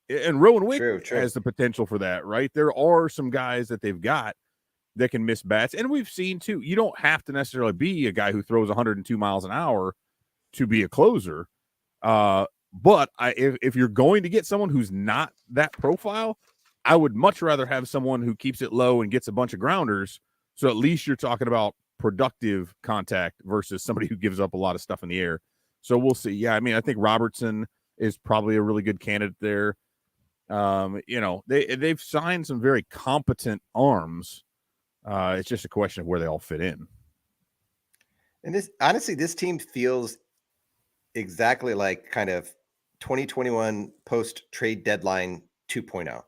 B: And Rowan Wick has the potential for that, right? There are some guys that they've got that can miss bats, and we've seen too. You don't have to necessarily be a guy who throws 102 miles an hour to be a closer. But if you're going to get someone who's not that profile, I would much rather have someone who keeps it low and gets a bunch of grounders. So at least you're talking about productive contact versus somebody who gives up a lot of stuff in the air. So we'll see. Yeah, I mean, I think Robertson is probably a really good candidate there. They've signed some very competent arms. It's just a question of where they all fit in.
A: And this team feels exactly like kind of 2021 post-trade deadline 2.0.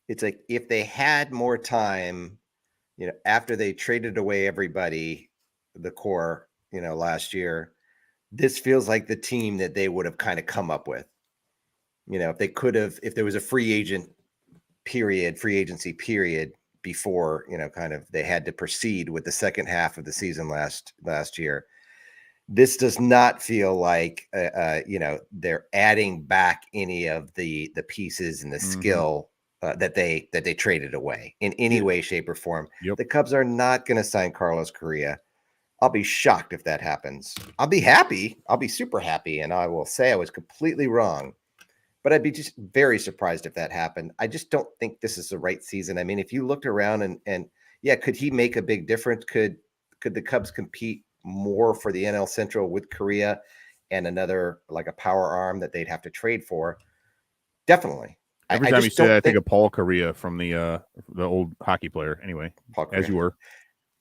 A: It's like if they had more time, after they traded away everybody, the core, last year, this feels like the team that they would have kind of come up with. If there was a free agency period before, kind of they had to proceed with the second half of the season last year. This does not feel like, they're adding back any of the pieces and the skill that they traded away in any way, shape, or form.
B: Yep.
A: The Cubs are not going to sign Carlos Correa. I'll be shocked if that happens. I'll be happy. I'll be super happy. And I will say I was completely wrong. But I'd be just very surprised if that happened. I just don't think this is the right season. I mean, if you looked around and could he make a big difference? Could the Cubs compete more for the NL Central with Correa and another like a power arm that they'd have to trade for? Definitely.
B: Every
A: I
B: time you
A: just
B: say that,
A: don't
B: I think
A: think
B: of Paul Correa from the old hockey player. Anyway,
A: Paul
B: as you
A: Correa.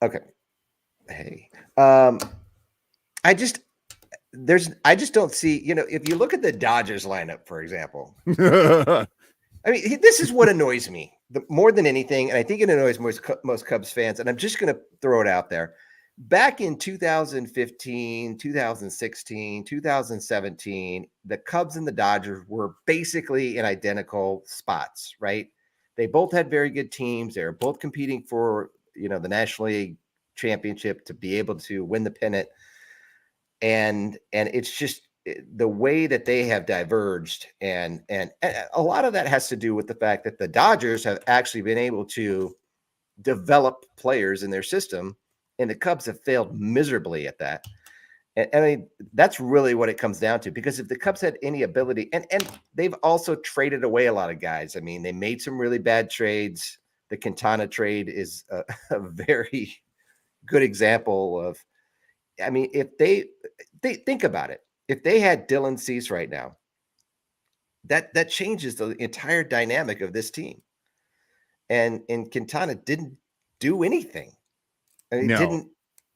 B: were.
A: Okay. Hey. I just don't see, if you look at the Dodgers lineup, for example, I mean, this is what annoys me more than anything, and I think it annoys most Cubs fans, and I'm just going to throw it out there. Back in 2015, 2016, 2017, the Cubs and the Dodgers were basically in identical spots, right? They both had very good teams. They were both competing for, the National League championship to be able to win the pennant. And it's just the way that they have diverged, and a lot of that has to do with the fact that the Dodgers have actually been able to develop players in their system, and the Cubs have failed miserably at that. And I mean, that's really what it comes down to, because if the Cubs had any ability, and they've also traded away a lot of guys. I mean, they made some really bad trades. The Quintana trade is a very good example of, I mean, if they think about it, if they had Dylan Cease right now, that changes the entire dynamic of this team. And Quintana didn't do anything. And
B: No.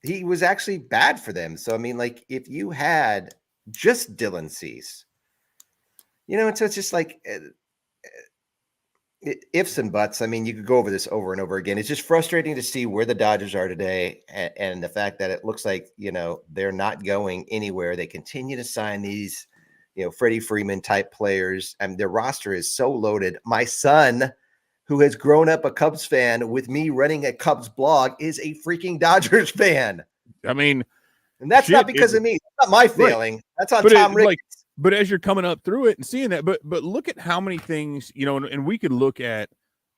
A: he was actually bad for them. So I mean, like, if you had just Dylan Cease, so it's just like ifs and buts. I mean, you could go over this over and over again. It's just frustrating to see where the Dodgers are today, and the fact that it looks like, they're not going anywhere. They continue to sign these, Freddie Freeman type players, and their roster is so loaded. My son, who has grown up a Cubs fan with me running a Cubs blog, is a freaking Dodgers fan.
B: I mean,
A: and that's not because of me. It's not my failing. Right. That's on Tom Ricketts.
B: But as you're coming up through it and seeing that, but look at how many things, and we could look at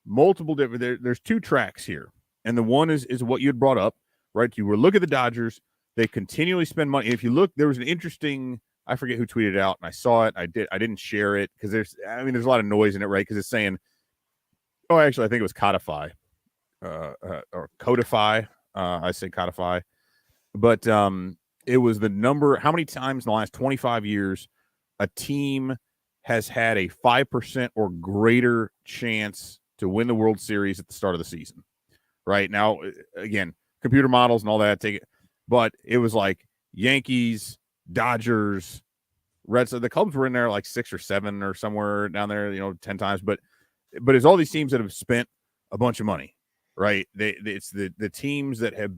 B: multiple different, there's two tracks here. And the one is what you had brought up, right? You were look at the Dodgers. They continually spend money. If you look, there was an interesting, I forget who tweeted it out, and I saw it. I didn't share it because there's a lot of noise in it, right? Because it's saying, actually, I think it was Codify, or Codify. I say Codify, but it was the number, how many times in the last 25 years a team has had a 5% or greater chance to win the World Series at the start of the season. Right now, again, computer models and all that take it, but it was like Yankees, Dodgers, Reds. The Cubs were in there like 6 or 7 or somewhere down there, 10 times. But it's all these teams that have spent a bunch of money, right? It's the teams that have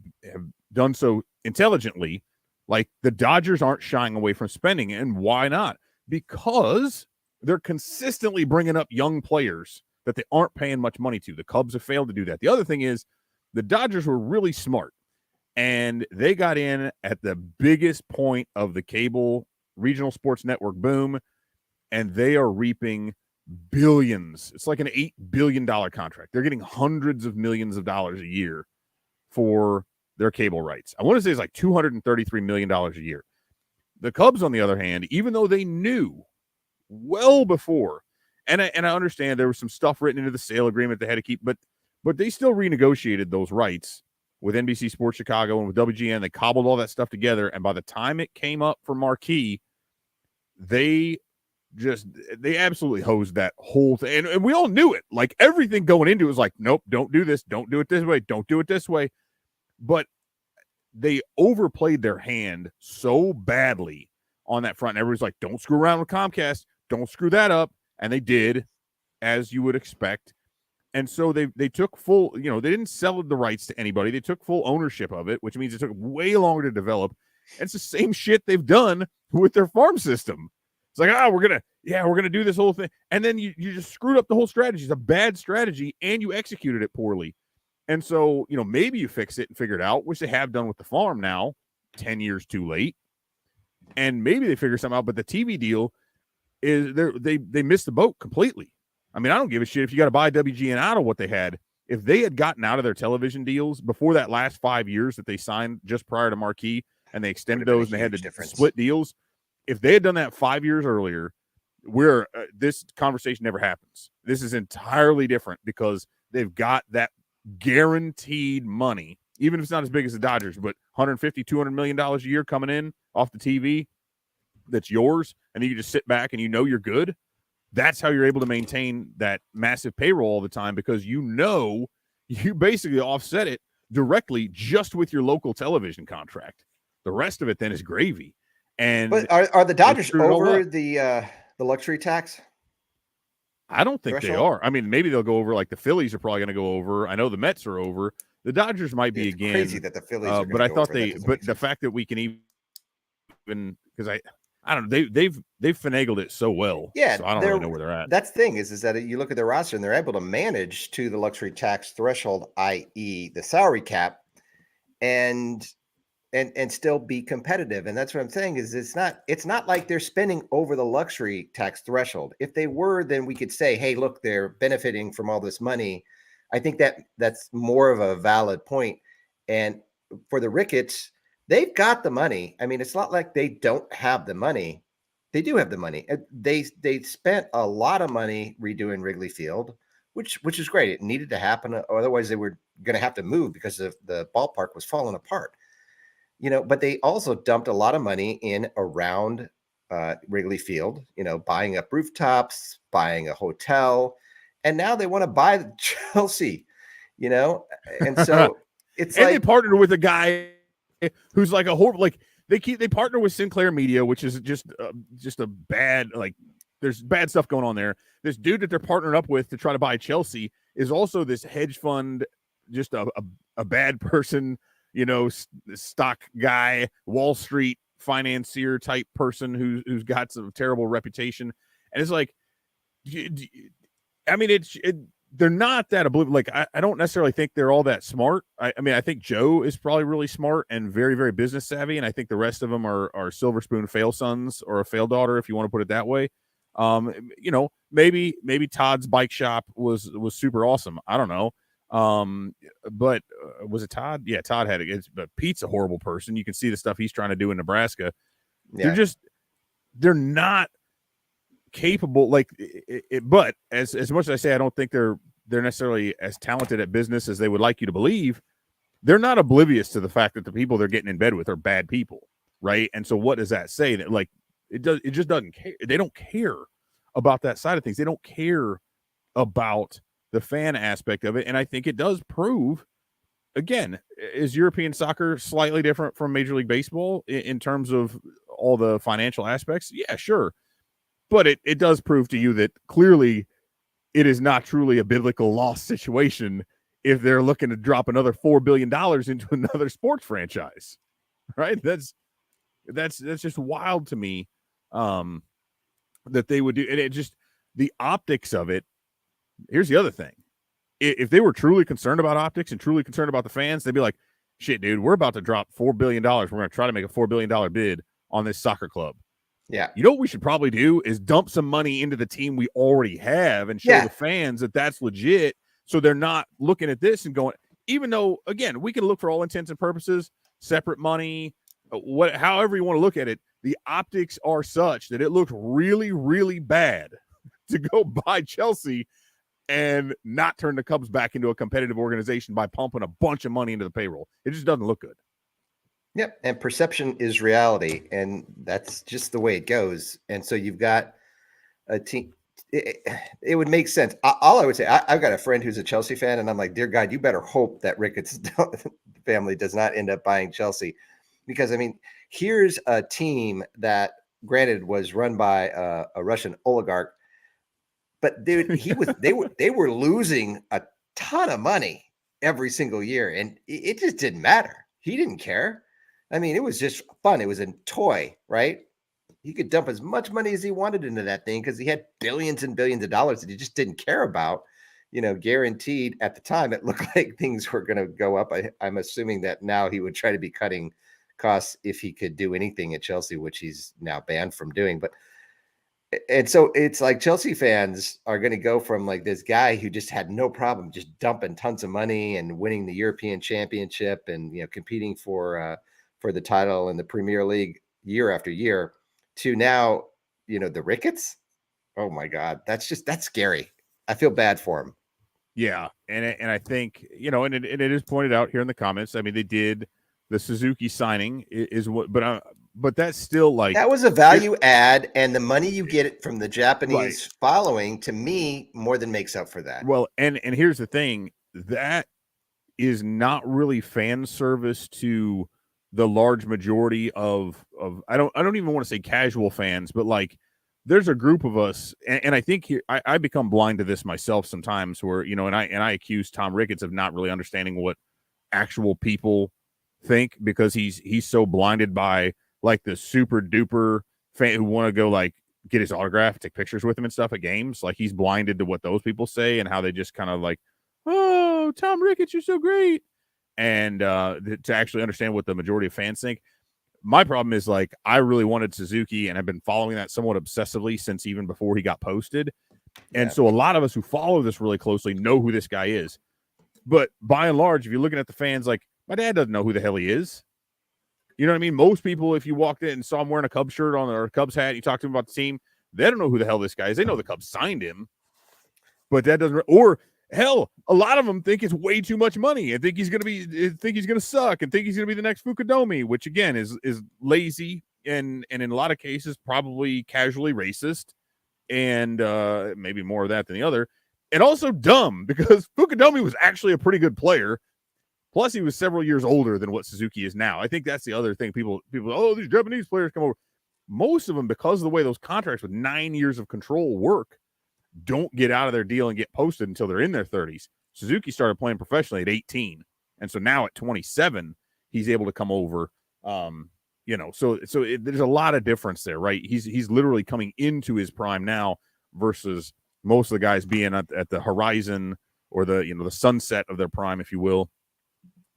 B: done so intelligently. Like the Dodgers aren't shying away from spending, and why not? Because they're consistently bringing up young players that they aren't paying much money to. The Cubs have failed to do that. The other thing is the Dodgers were really smart, and they got in at the biggest point of the cable regional sports network boom, and they are reaping billions. It's like an $8 billion contract. They're getting hundreds of millions of dollars a year for their cable rights. I want to say it's like $233 million a year. The Cubs, on the other hand, even though they knew well before, and I understand there was some stuff written into the sale agreement they had to keep, but they still renegotiated those rights with NBC Sports Chicago and with WGN. They cobbled all that stuff together, and by the time it came up for marquee, they absolutely hosed that whole thing. And we all knew it. Like everything going into it was like, nope, don't do this. Don't do it this way. Don't do it this way. But they overplayed their hand so badly on that front. And everybody's like, don't screw around with Comcast. Don't screw that up. And they did, as you would expect. And so they took full, they didn't sell the rights to anybody. They took full ownership of it, which means it took way longer to develop. And it's the same shit they've done with their farm system. It's like, we're going to do this whole thing. And then you just screwed up the whole strategy. It's a bad strategy, and you executed it poorly. And so, maybe you fix it and figure it out, which they have done with the farm now, 10 years too late. And maybe they figure something out, but the TV deal is they missed the boat completely. I mean, I don't give a shit if you got to buy WGN out of what they had. If they had gotten out of their television deals before that last 5 years that they signed just prior to marquee, and they extended those and they had to split deals, if they had done that 5 years earlier, this conversation never happens. This is entirely different because they've got that guaranteed money, even if it's not as big as the Dodgers, but $150, $200 million a year coming in off the TV that's yours, and you just sit back and you're good. that's how you're able to maintain that massive payroll all the time, because you basically offset it directly just with your local television contract. The rest of it then is gravy. And
A: but are the Dodgers over
B: up.
A: the luxury tax?
B: I don't think
A: threshold?
B: they are. I mean, maybe they'll go over. Like the Phillies are probably going to go over. I know the Mets are over. The Dodgers might be
A: It's
B: again.
A: crazy that the Phillies are
B: but I thought
A: over.
B: but the fact that we can even because I don't know, they've finagled it so well.
A: Yeah,
B: so I don't really know where they're at.
A: That's the thing is that you look at their roster and they're able to manage to the luxury tax threshold, i.e., the salary cap, and still be competitive. And that's what I'm saying is it's not like they're spending over the luxury tax threshold. If they were, then we could say, hey, look, they're benefiting from all this money. I think that's more of a valid point. And for the Ricketts, they've got the money. I mean, it's not like they don't have the money. They do have the money. They spent a lot of money redoing Wrigley Field, which is great. It needed to happen. Otherwise, they were going to have to move because the ballpark was falling apart. But they also dumped a lot of money in around Wrigley Field, buying up rooftops, buying a hotel, and now they want to buy Chelsea, and so it's
B: and
A: like
B: they partnered with a guy who's like a horrible, like they partner with Sinclair Media, which is just a bad, like there's bad stuff going on there. This dude that they're partnering up with to try to buy Chelsea is also this hedge fund, just a bad person, stock guy, Wall Street financier type person who's got some terrible reputation. And it's like, I mean, they're not that oblivious. Like, I don't necessarily think they're all that smart. I mean, I think Joe is probably really smart and very, very business savvy. And I think the rest of them are silver spoon fail sons or a fail daughter, if you want to put it that way. Maybe Todd's bike shop was super awesome. I don't know. But was it Todd? Yeah, Todd had it. But Pete's a horrible person. You can see the stuff he's trying to do in Nebraska. Yeah. They're not capable. Like, but as much as I say, I don't think they're necessarily as talented at business as they would like you to believe. They're not oblivious to the fact that the people they're getting in bed with are bad people, right? And so, what does that say? That like it just doesn't care. They don't care about that side of things. They don't care about the fan aspect of it. And I think it does prove, again, is European soccer slightly different from Major League Baseball in terms of all the financial aspects? Yeah, sure. But it does prove to you that clearly it is not truly a biblical loss situation if they're looking to drop another $4 billion into another sports franchise, right? That's just wild to me that they would do. And it just, the optics of it. Here's the other thing. If they were truly concerned about optics and truly concerned about the fans, they'd be like, shit, dude, we're about to drop $4 billion. We're going to try to make a $4 billion bid on this soccer club.
A: Yeah.
B: You know what we should probably do is dump some money into the team we already have and show the fans that that's legit. So they're not looking at this and going, even though, again, we can look for all intents and purposes, separate money, however you want to look at it. The optics are such that it looked really, really bad to go buy Chelsea and not turn the Cubs back into a competitive organization by pumping a bunch of money into the payroll. It just doesn't look good.
A: Yep. And perception is reality. And that's just the way it goes. And so you've got a team. It would make sense. All I would say, I've got a friend who's a Chelsea fan, and I'm like, dear God, you better hope that Ricketts family does not end up buying Chelsea. Because, I mean, here's a team that, granted, was run by a Russian oligarch. But dude, they were losing a ton of money every single year, and it just didn't matter. He didn't care. I mean, it was just fun. It was a toy, right? He could dump as much money as he wanted into that thing because he had billions and billions of dollars that he just didn't care about. Guaranteed at the time, it looked like things were going to go up. I'm assuming that now he would try to be cutting costs if he could do anything at Chelsea, which he's now banned from doing. And so it's like Chelsea fans are going to go from like this guy who just had no problem just dumping tons of money and winning the European Championship and competing for the title in the Premier League year after year to now the Ricketts. Oh my God, that's scary. I feel bad for him.
B: Yeah, and I think and it is pointed out here in the comments. I mean, they did the Suzuki signing is what, but but that's still like
A: that was a value add, and the money you get from the Japanese
B: Right.
A: following, to me, more than makes up for that.
B: Well, and here's the thing, that is not really fan service to the large majority of I don't even want to say casual fans, but like there's a group of us, and I think I become blind to this myself sometimes, where and I accuse Tom Ricketts of not really understanding what actual people think, because he's so blinded by like the super duper fan who want to go like get his autograph, take pictures with him and stuff at games. Like he's blinded to what those people say and how they just kind of like, oh, Tom Ricketts, you're so great. And to actually understand what the majority of fans think. My problem is like I really wanted Suzuki, and I've been following that somewhat obsessively since even before he got posted. And so a lot of us who follow this really closely know who this guy is. But by and large, if you're looking at the fans, like my dad doesn't know who the hell he is. You know what I mean? Most people, if you walked in and saw him wearing a Cubs shirt on or a Cubs hat, you talk to him about the team, they don't know who the hell this guy is. They know the Cubs signed him, but that doesn't. Or hell, a lot of them think it's way too much money and think he's going to suck and think he's going to be the next Fukudomi, which again is lazy and in a lot of cases probably casually racist, and maybe more of that than the other, and also dumb, because Fukudomi was actually a pretty good player. Plus, he was several years older than what Suzuki is now. I think that's the other thing. People, oh, these Japanese players come over. Most of them, because of the way those contracts with 9 years of control work, don't get out of their deal and get posted until they're in their 30s. Suzuki started playing professionally at 18, and so now at 27, he's able to come over. So there's a lot of difference there, right? He's literally coming into his prime now versus most of the guys being at the horizon or the sunset of their prime, if you will.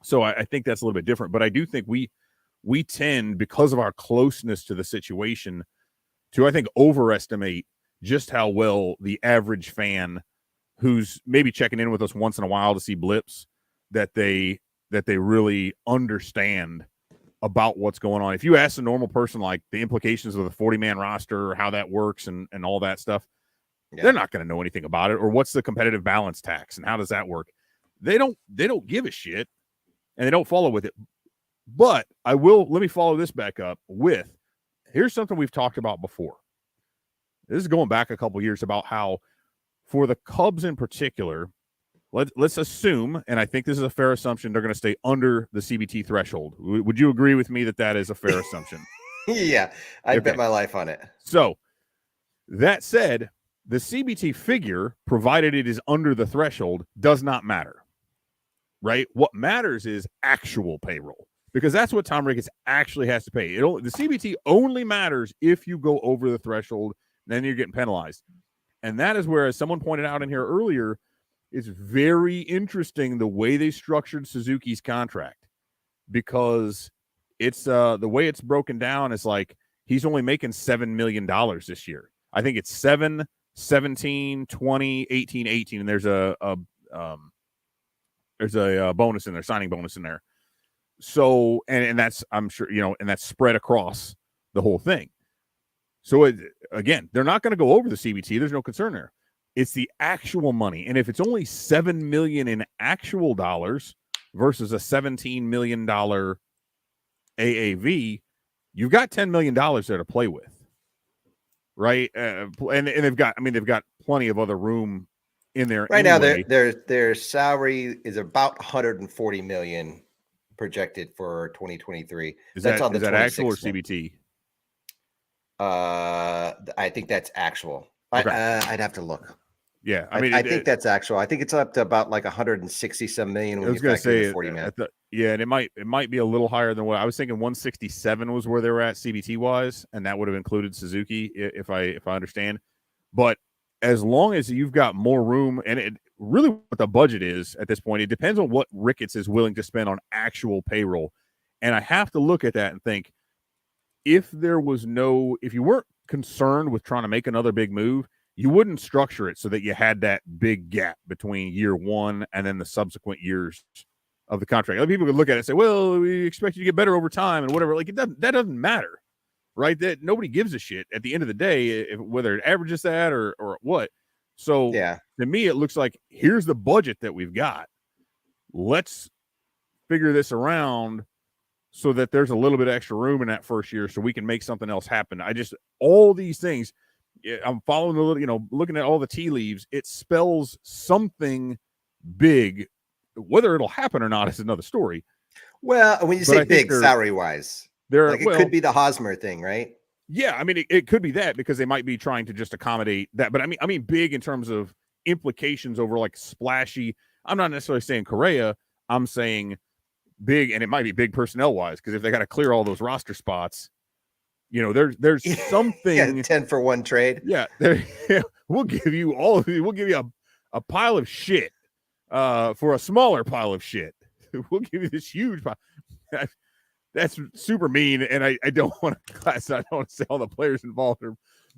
B: So I think that's a little bit different, but I do think we tend, because of our closeness to the situation, to, I think, overestimate just how well the average fan who's maybe checking in with us once in a while to see blips, that they really understand about what's going on. If you ask a normal person like the implications of the 40-man roster or how that works and all that stuff, they're not going to know anything about it. Or what's the competitive balance tax and how does that work? They don't give a shit. And they don't follow with it. But let me follow this back up with, here's something we've talked about before. This is going back a couple years, about how for the Cubs in particular, let's assume, and I think this is a fair assumption, they're going to stay under the CBT threshold. Would you agree with me that that is a fair assumption?
A: Yeah, I'd bet my life on it.
B: So that said, the CBT figure, provided it is under the threshold, does not matter. Right? What matters is actual payroll, because that's what Tom Ricketts actually has to pay. The CBT only matters if you go over the threshold, then you're getting penalized. And that is where, as someone pointed out in here earlier, it's very interesting the way they structured Suzuki's contract, because it's the way it's broken down is like he's only making $7 million this year. I think it's 7, 17, 20, 18, 18, and there's a bonus in there, signing bonus in there. So, and that's, I'm sure, and that's spread across the whole thing. So again, they're not going to go over the CBT. There's no concern there. It's the actual money. And if it's only $7 million in actual dollars versus a $17 million AAV, you've got $10 million there to play with. Right. And they've got plenty of other room in there
A: right
B: anyway.
A: Now their salary is about 140 million projected for 2023.
B: Is
A: that's
B: that,
A: on the
B: is that actual or CBT?
A: I think that's actual.
B: Okay.
A: I'd have to look.
B: Yeah,
A: I think that's actual. I think it's up to about like 160 some million. When I was going to say 40 man.
B: And it might be a little higher than what I was thinking. 167 was where they were at CBT wise, and that would have included Suzuki if I understand. But as long as you've got more room, and it really what the budget is at this point, it depends on what Ricketts is willing to spend on actual payroll. And I have to look at that and think, if you weren't concerned with trying to make another big move, you wouldn't structure it so that you had that big gap between year one and then the subsequent years of the contract. Other people could look at it and say, well, we expect you to get better over time and whatever. Like that doesn't matter, right? That nobody gives a shit at the end of the day, whether it averages that or what. So to me, it looks like here's the budget that we've got. Let's figure this around so that there's a little bit of extra room in that first year so we can make something else happen. All these things, I'm following the little, looking at all the tea leaves. It spells something big. Whether it'll happen or not is another story.
A: Well, when you say big salary wise, it could be the Hosmer thing, right?
B: Yeah, I mean, it could be that because they might be trying to just accommodate that. But I mean, big in terms of implications over like splashy. I'm not necessarily saying Correa. I'm saying big, and it might be big personnel wise because if they got to clear all those roster spots, there's something
A: 10 for 1 trade.
B: Yeah, we'll give you we'll give you a pile of shit for a smaller pile of shit. We'll give you this huge pile. That's super mean, and I don't want to class. I don't want to say all the players involved,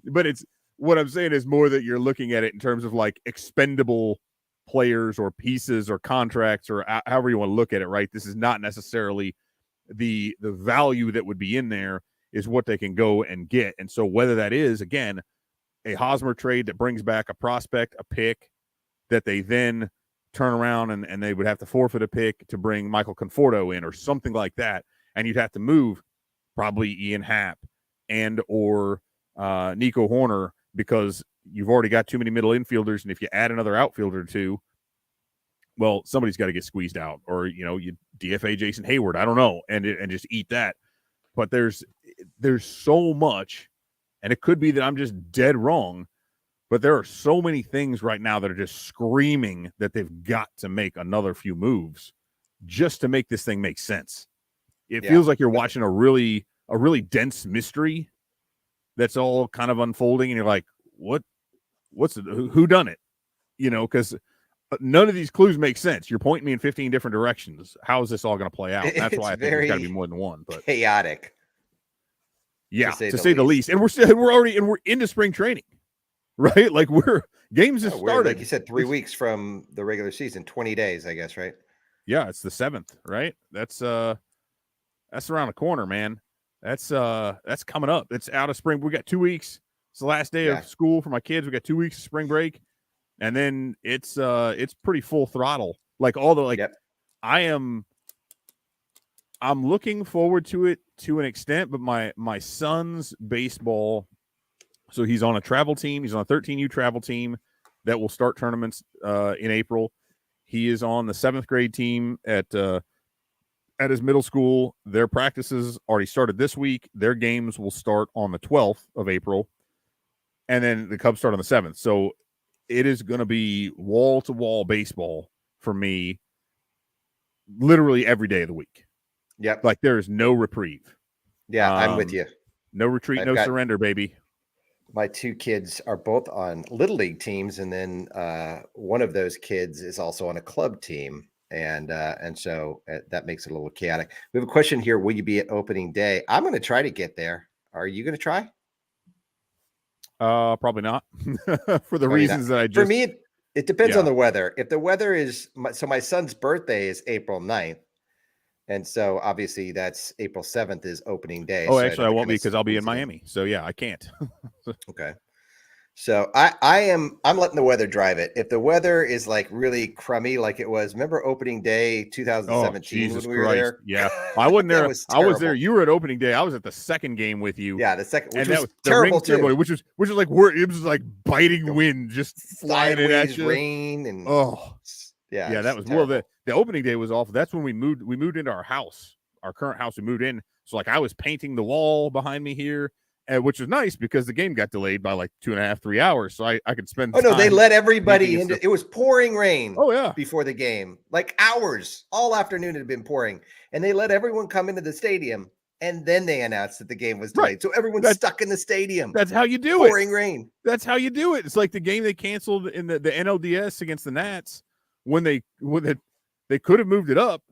B: but it's what I'm saying is more that you're looking at it in terms of like expendable players or pieces or contracts or however you want to look at it. Right? This is not necessarily the value that would be in there is what they can go and get, and so whether that is again a Hosmer trade that brings back a prospect, a pick that they then turn around and they would have to forfeit a pick to bring Michael Conforto in or something like that. And you'd have to move probably Ian Happ and or Nico Horner because you've already got too many middle infielders. And if you add another outfielder or two, well, somebody's got to get squeezed out or, you DFA Jason Hayward. I don't know. And just eat that. But there's so much, and it could be that I'm just dead wrong, but there are so many things right now that are just screaming that they've got to make another few moves just to make this thing make sense. It feels like you're watching a really dense mystery that's all kind of unfolding, and you're like, who done it? Because none of these clues make sense. You're pointing me in 15 different directions. How is this all going to play out? That's why I think there's got to be more than one. But
A: chaotic.
B: Yeah, to say the least. And we're into spring training, right? Like games have started.
A: Like you said, 3 weeks from the regular season, 20 days, I guess, right?
B: Yeah, it's the 7th, right? That's around the corner, man. That's coming up. It's out of spring. We got 2 weeks. It's the last day of school for my kids. We got 2 weeks of spring break, and then it's pretty full throttle. Like I'm looking forward to it to an extent, but my son's baseball. So he's on a travel team. He's on a 13U travel team that will start tournaments in April. He is on the 7th grade team at his middle school. Their practices already started this week. Their games will start on the 12th of April. And then the Cubs start on the 7th. So it is going to be wall-to-wall baseball for me literally every day of the week.
A: Yep.
B: Like there is no reprieve.
A: Yeah, I'm with you.
B: No retreat, no surrender, baby.
A: My 2 kids are both on Little League teams, and then one of those kids is also on a club team. And so that makes it a little chaotic. We have a question here. Will you be at opening day? I'm going to try to get there. Are you going to try?
B: Probably not for the reasons that I just.
A: For me, it depends on the weather. If the weather is so, my son's birthday is April 9th. And so obviously that's April 7th is opening day.
B: Oh, actually, I won't be because I'll be in Miami. So yeah, I can't.
A: Okay. So I'm letting the weather drive it. If the weather is like really crummy, like it was, remember opening day 2017 when we were there?
B: Yeah, I wasn't there. I was there. You were at opening day. I was at the second game with you.
A: Yeah, the second, which
B: and
A: was terrible too.
B: Ceremony, which was like it was like biting wind, just flying in at you.
A: Rain and
B: yeah, that was terrible. Well. The opening day was awful. That's when we moved. We moved into our house, our current house. We moved in. So like I was painting the wall behind me here. Which was nice because the game got delayed by like 2.5, 3 hours. So I could spend.
A: They let everybody into. It was pouring rain.
B: Oh yeah,
A: before the game, like hours, all afternoon it had been pouring, and they let everyone come into the stadium, and then they announced that the game was delayed. Right. So everyone's stuck in the stadium.
B: That's how you do it.
A: Pouring rain.
B: That's how you do it. It's like the game they canceled in the NLDS against the Nats when they could have moved it up,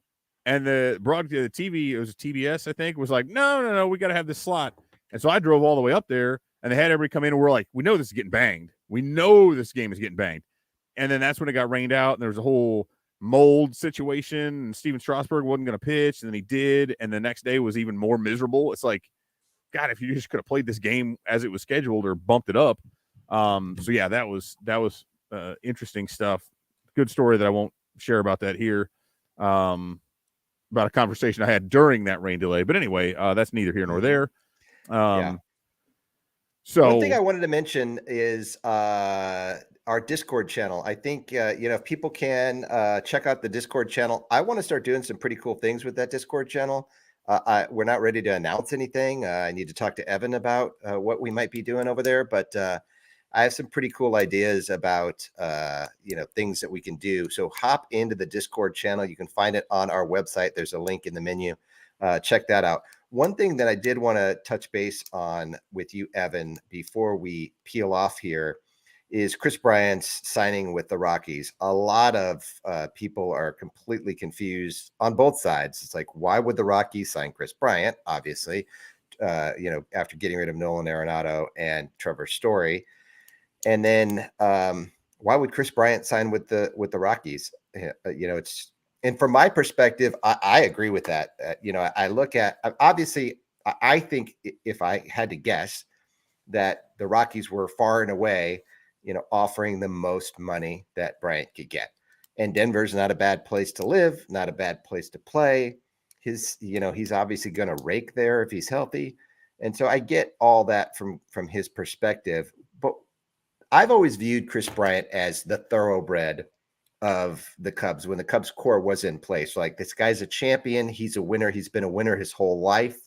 B: and the TV, it was TBS, I think, was like, no, we got to have this slot. And so I drove all the way up there, and they had everybody come in, and we're like, we know this is getting banged. We know this game is getting banged. And then that's when it got rained out, and there was a whole mold situation, and Steven Strasburg wasn't going to pitch, and then he did, and the next day was even more miserable. It's like, God, if you just could have played this game as it was scheduled or bumped it up. So, yeah, that was interesting stuff. Good story that I won't share about that here. about a conversation I had during that rain delay. But anyway, that's neither here nor there.
A: Yeah.
B: So
A: one thing I wanted to mention is our Discord channel. I think if people can check out the Discord channel, I want to start doing some pretty cool things with that Discord channel. We're not ready to announce anything. I need to talk to Evan about what we might be doing over there, but I have some pretty cool ideas about things that we can do. So hop into the Discord channel. You can find it on our website. There's a link in the menu. Check that out. One thing that I did want to touch base on with you, Evan, before we peel off here is Chris Bryant's signing with the Rockies. A lot of people are completely confused on both sides. It's like, why would the Rockies sign Chris Bryant? Obviously, after getting rid of Nolan Arenado and Trevor Story. And then why would Chris Bryant sign with the Rockies? It's, and from my perspective, I agree with that. I look at, obviously, I think if I had to guess that the Rockies were far and away, offering the most money that Bryant could get. And Denver's not a bad place to live, not a bad place to play. He's obviously going to rake there if he's healthy. And so I get all that from his perspective. But I've always viewed Chris Bryant as the thoroughbred of the Cubs when the Cubs core was in place. Like, this guy's a champion. He's a winner. He's been a winner his whole life.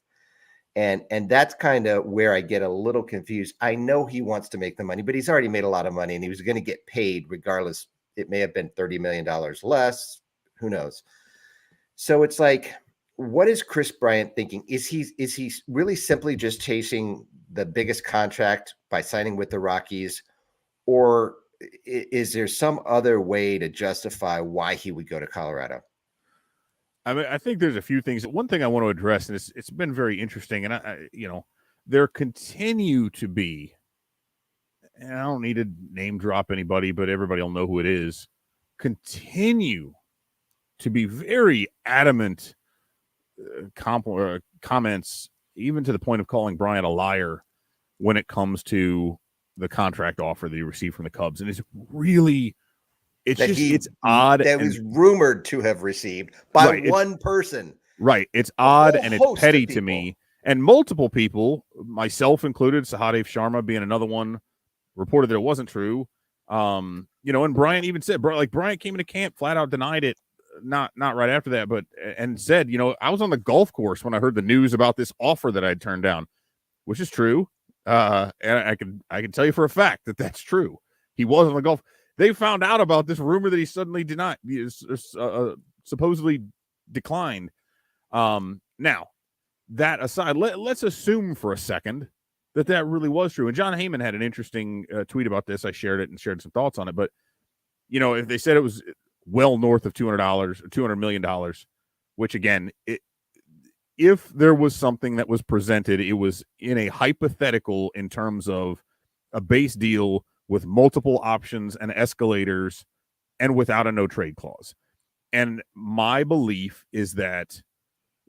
A: And that's kind of where I get a little confused. I know he wants to make the money, but he's already made a lot of money and he was going to get paid regardless. It may have been $30 million less. Who knows? So it's like, what is Chris Bryant thinking? Is he really simply just chasing the biggest contract by signing with the Rockies? Or is there some other way to justify why he would go to Colorado?
B: I mean, I think there's a few things. One thing I want to address, and it's been very interesting, and there continue to be, and I don't need to name drop anybody, but everybody will know who it is, continue to be very adamant comments, even to the point of calling Bryant a liar when it comes to the contract offer that he received from the Cubs. And it's really, it's odd.
A: That was rumored to have received by one person.
B: Right. It's odd and it's petty to me. And multiple people, myself included, Sahadev Sharma being another one, reported that it wasn't true. And Bryant even said, Bryant came into camp, flat out denied it. Not right after that, but and said, I was on the golf course when I heard the news about this offer that I'd turned down, which is true. And I can tell you for a fact that that's true. He was on the golf. They found out about this rumor that he suddenly supposedly declined. Now, that aside, let's assume for a second that really was true. And John Heyman had an interesting tweet about this. I shared it and shared some thoughts on it. But, if they said it was well north of $200 or $200 million, which again, if there was something that was presented, it was in a hypothetical in terms of a base deal with multiple options and escalators and without a no trade clause. And my belief is that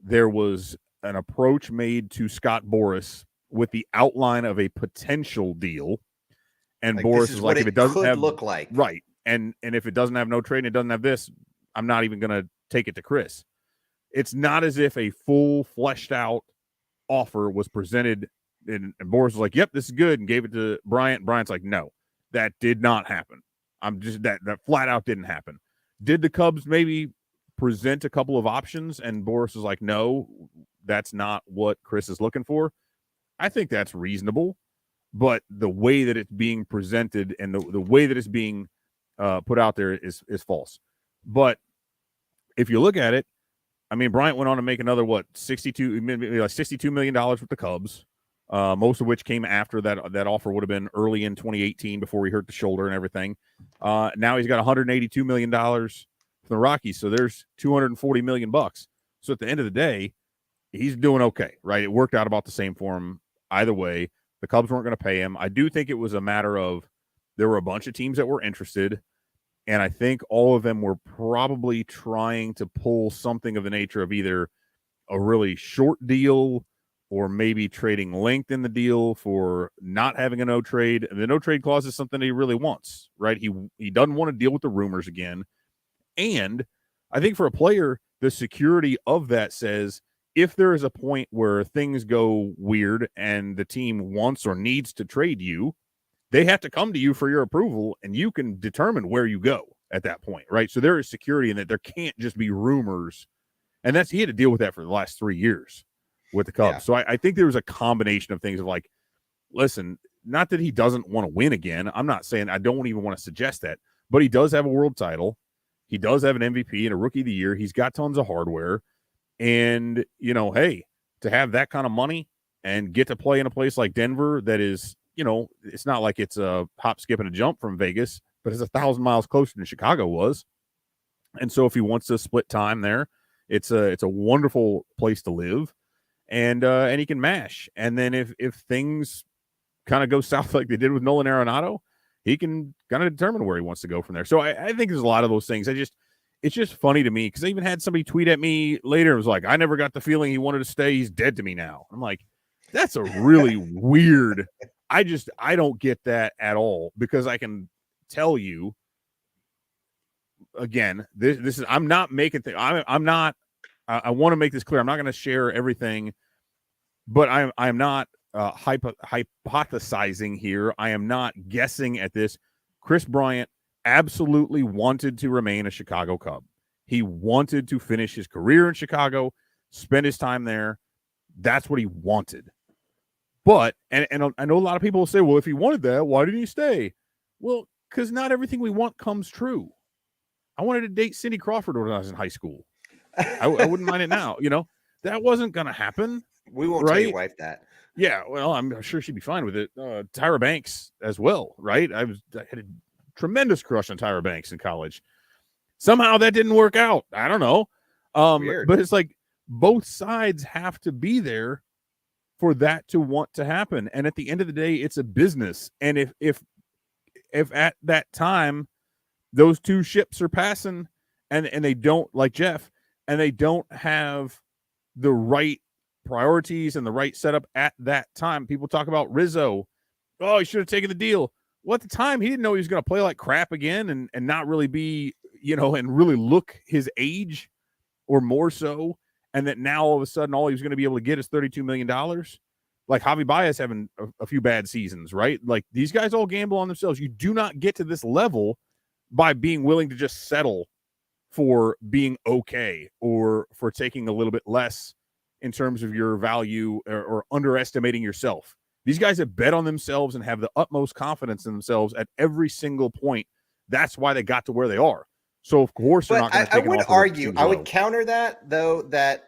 B: there was an approach made to Scott Boras with the outline of a potential deal. And like, Boras is like, if it doesn't
A: look like
B: right. And if it doesn't have no trade and it doesn't have this, I'm not even going to take it to Chris. It's not as if a full fleshed out offer was presented and Boras was like, yep, this is good, and gave it to Bryant. Bryant's like, no, that did not happen. I'm just that flat out didn't happen. Did the Cubs maybe present a couple of options and Boras was like, no, that's not what Chris is looking for? I think that's reasonable, but the way that it's being presented and the way that it's being put out there is false. But if you look at it, I mean, Bryant went on to make another, $62 million with the Cubs, most of which came after that offer would have been early in 2018 before he hurt the shoulder and everything. Now he's got $182 million from the Rockies, so there's $240 million. So at the end of the day, he's doing okay, right? It worked out about the same for him either way. The Cubs weren't going to pay him. I do think it was a matter of there were a bunch of teams that were interested, and I think all of them were probably trying to pull something of the nature of either a really short deal or maybe trading length in the deal for not having a no trade. And the no trade clause is something that he really wants, right? He doesn't want to deal with the rumors again. And I think for a player, the security of that says if there is a point where things go weird and the team wants or needs to trade you, they have to come to you for your approval, and you can determine where you go at that point, right? So there is security in that. There can't just be rumors. And he had to deal with that for the last 3 years with the Cubs.
A: Yeah.
B: So I think there was a combination of things of like, listen, not that he doesn't want to win again. I'm not saying, I don't even want to suggest that, but he does have a world title. He does have an MVP and a Rookie of the Year. He's got tons of hardware. And, hey, to have that kind of money and get to play in a place like Denver that is, it's not like it's a hop, skip, and a jump from Vegas, but it's 1,000 miles closer than Chicago was. And so if he wants to split time there, it's a wonderful place to live, and he can mash. And then if things kind of go south like they did with Nolan Arenado, he can kind of determine where he wants to go from there. So I think there's a lot of those things. It's just funny to me because I even had somebody tweet at me later. It was like, I never got the feeling he wanted to stay. He's dead to me now. I'm like, that's a really weird. I don't get that at all, because I can tell you again, this is, I'm not making things. I'm not, I want to make this clear. I'm not going to share everything, but I'm not hypothesizing here. I am not guessing at this. Chris Bryant absolutely wanted to remain a Chicago Cub. He wanted to finish his career in Chicago, spend his time there. That's what he wanted. But, and I know a lot of people will say, well, if he wanted that, why didn't he stay? Well, because not everything we want comes true. I wanted to date Cindy Crawford when I was in high school. I wouldn't mind it now. That wasn't going to happen.
A: We won't tell your wife that.
B: Yeah, well, I'm sure she'd be fine with it. Tyra Banks as well, right? I had a tremendous crush on Tyra Banks in college. Somehow that didn't work out. I don't know. But it's like both sides have to be there for that to want to happen. And at the end of the day, it's a business. And if at that time those two ships are passing and they don't, like Jeff, and they don't have the right priorities and the right setup at that time. People talk about Rizzo. Oh, he should have taken the deal. Well, at the time, he didn't know he was going to play like crap again and not really be, and really look his age or more so. And that now all of a sudden, all he was going to be able to get is $32 million. Like Javi Baez having a few bad seasons, right? Like these guys all gamble on themselves. You do not get to this level by being willing to just settle for being okay or for taking a little bit less in terms of your value or underestimating yourself. These guys have bet on themselves and have the utmost confidence in themselves at every single point. That's why they got to where they are. So of course they're not going to take
A: I would argue, I would counter that though, that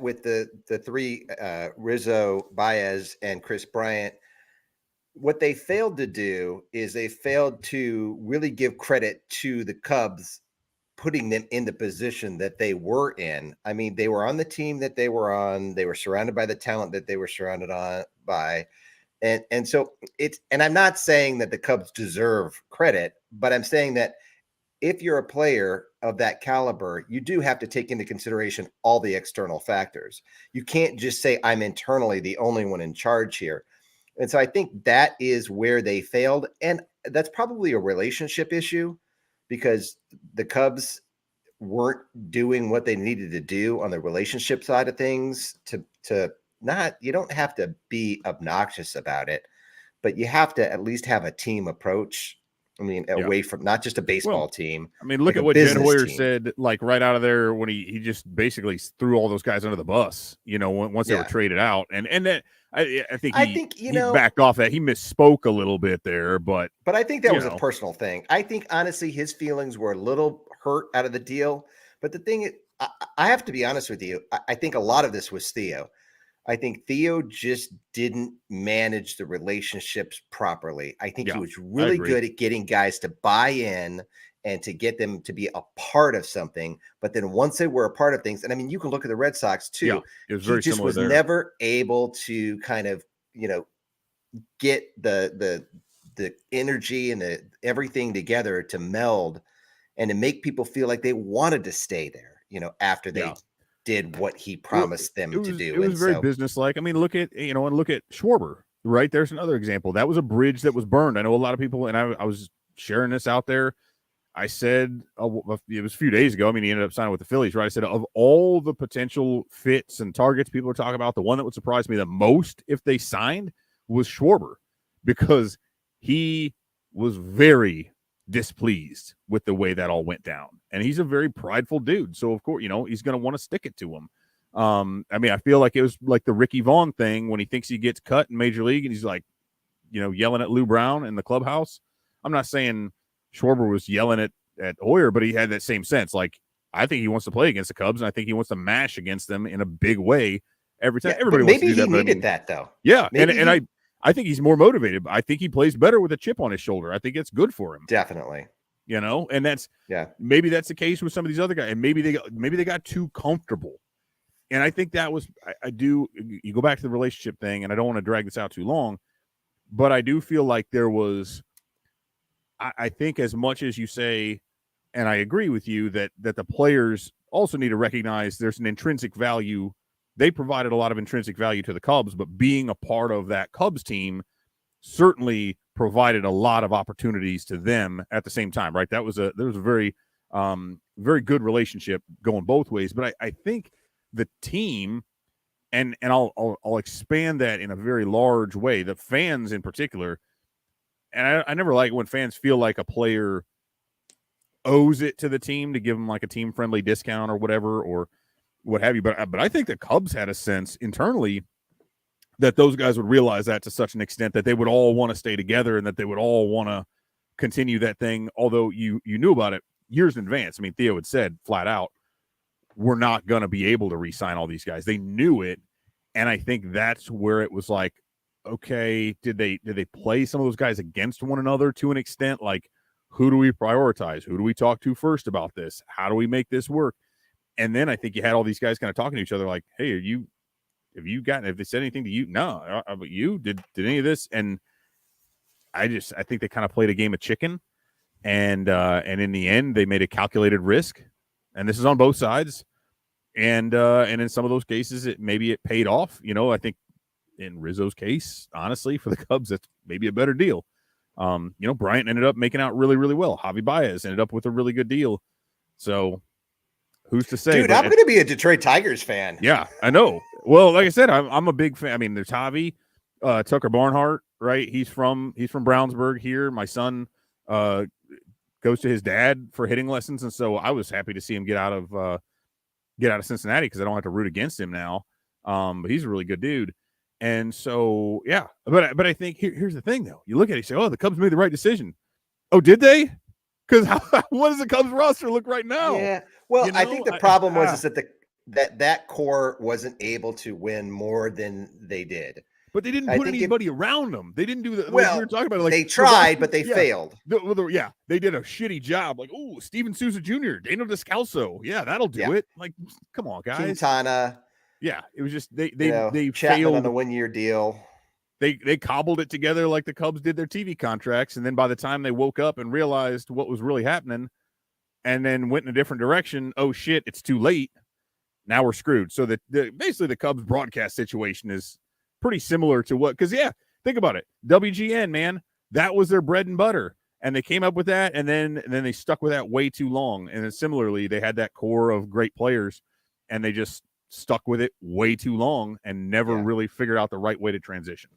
A: with the three, Rizzo, Baez, and Chris Bryant, what they failed to do is they failed to really give credit to the Cubs, putting them in the position that they were in. I mean, they were on the team that they were on. They were surrounded by the talent that they were surrounded by. And so and I'm not saying that the Cubs deserve credit, but I'm saying that if you're a player of that caliber, you do have to take into consideration all the external factors. You can't just say, I'm internally the only one in charge here. And so I think that is where they failed. And that's probably a relationship issue, because the Cubs weren't doing what they needed to do on the relationship side of things to not, you don't have to be obnoxious about it, but you have to at least have a team approach. I mean, away from not just a baseball team.
B: I mean, look at what Jed Hoyer said, like right out of there when he just basically threw all those guys under the bus, once they were traded out. And that I think he backed off that. He misspoke a little bit there, but
A: I think that was a personal thing. I think honestly, his feelings were a little hurt out of the deal. But the thing is, I have to be honest with you. I think a lot of this was Theo. I think Theo just didn't manage the relationships properly. I think he was really good at getting guys to buy in and to get them to be a part of something. But then once they were a part of things, and I mean, you can look at the Red Sox too.
B: Yeah, it was very
A: similar there. Never able to kind of, get the energy and everything together to meld and to make people feel like they wanted to stay there, after they did what he promised them to do.
B: It was very businesslike. I mean, look at Schwarber, right? There's another example. That was a bridge that was burned. I know a lot of people, and I was sharing this out there. I said it was a few days ago. I mean, he ended up signing with the Phillies, right? I said of all the potential fits and targets people are talking about, the one that would surprise me the most if they signed was Schwarber, because he was very displeased with the way that all went down, and he's a very prideful dude. So of course, he's going to want to stick it to him. I mean, I feel like it was like the Ricky Vaughn thing when he thinks he gets cut in Major League, and he's like, yelling at Lou Brown in the clubhouse. I'm not saying Schwarber was yelling at Hoyer, but he had that same sense. Like, I think he wants to play against the Cubs, and I think he wants to mash against them in a big way every time.
A: Yeah,
B: Everybody
A: but
B: wants to
A: maybe
B: do
A: he
B: that.
A: needed that though.
B: Yeah,
A: Maybe
B: and I think he's more motivated. I think he plays better with a chip on his shoulder. I think it's good for him.
A: Definitely.
B: And that's maybe that's the case with some of these other guys, and maybe they got too comfortable. And I think that was you go back to the relationship thing, and I don't want to drag this out too long, but I do feel like there was, I think, as much as you say, and I agree with you that the players also need to recognize there's an intrinsic value. They provided a lot of intrinsic value to the Cubs, but being a part of that Cubs team certainly provided a lot of opportunities to them at the same time, right? There was a very, very good relationship going both ways. But I think the team, and I'll expand that in a very large way, the fans in particular, and I never like when fans feel like a player owes it to the team to give them like a team-friendly discount or whatever, or what have you. But I think the Cubs had a sense internally that those guys would realize that to such an extent that they would all want to stay together and that they would all want to continue that thing. Although you knew about it years in advance. I mean, Theo had said flat out, we're not going to be able to re-sign all these guys. They knew it. And I think that's where it was like, okay, did they play some of those guys against one another to an extent? Like, who do we prioritize? Who do we talk to first about this? How do we make this work? And then I think you had all these guys kind of talking to each other like, hey, have they said anything to you? No, but you did any of this? And I think they kind of played a game of chicken, and in the end they made a calculated risk, and this is on both sides. And in some of those cases, it paid off. I think in Rizzo's case, honestly, for the Cubs, that's maybe a better deal. Bryant ended up making out really, really well. Javi Baez ended up with a really good deal. So who's to say?
A: Dude, I'm going to be a Detroit Tigers fan.
B: Yeah, I know. Well, like I said, I'm a big fan. I mean, there's Javi, Tucker Barnhart, right? He's from Brownsburg here. My son goes to his dad for hitting lessons, and so I was happy to see him get out of Cincinnati because I don't have to root against him now. But he's a really good dude. And so, yeah. But I think here's the thing, though. You look at it, you say, oh, the Cubs made the right decision. Oh, did they? Because what does the Cubs roster look right now?
A: Yeah. Well, I think the problem was that that core wasn't able to win more than they did.
B: But they didn't put anybody around them. They didn't do that.
A: Well,
B: we were talking about it, like,
A: they tried, but they failed.
B: They did a shitty job. Like, oh, Steven Souza Jr., Daniel Descalso. Yeah, that'll do it. Like, come on, guys.
A: Quintana.
B: Yeah, it was just they
A: Chapman
B: failed
A: on a 1-year deal.
B: They cobbled it together like the Cubs did their TV contracts, and then by the time they woke up and realized what was really happening, and then went in a different direction, oh shit, it's too late. Now we're screwed. So basically the Cubs broadcast situation is pretty similar to because think about it. WGN, man, that was their bread and butter, and they came up with that, and then they stuck with that way too long. And then similarly, they had that core of great players, and they just stuck with it way too long and never really figured out the right way to transition.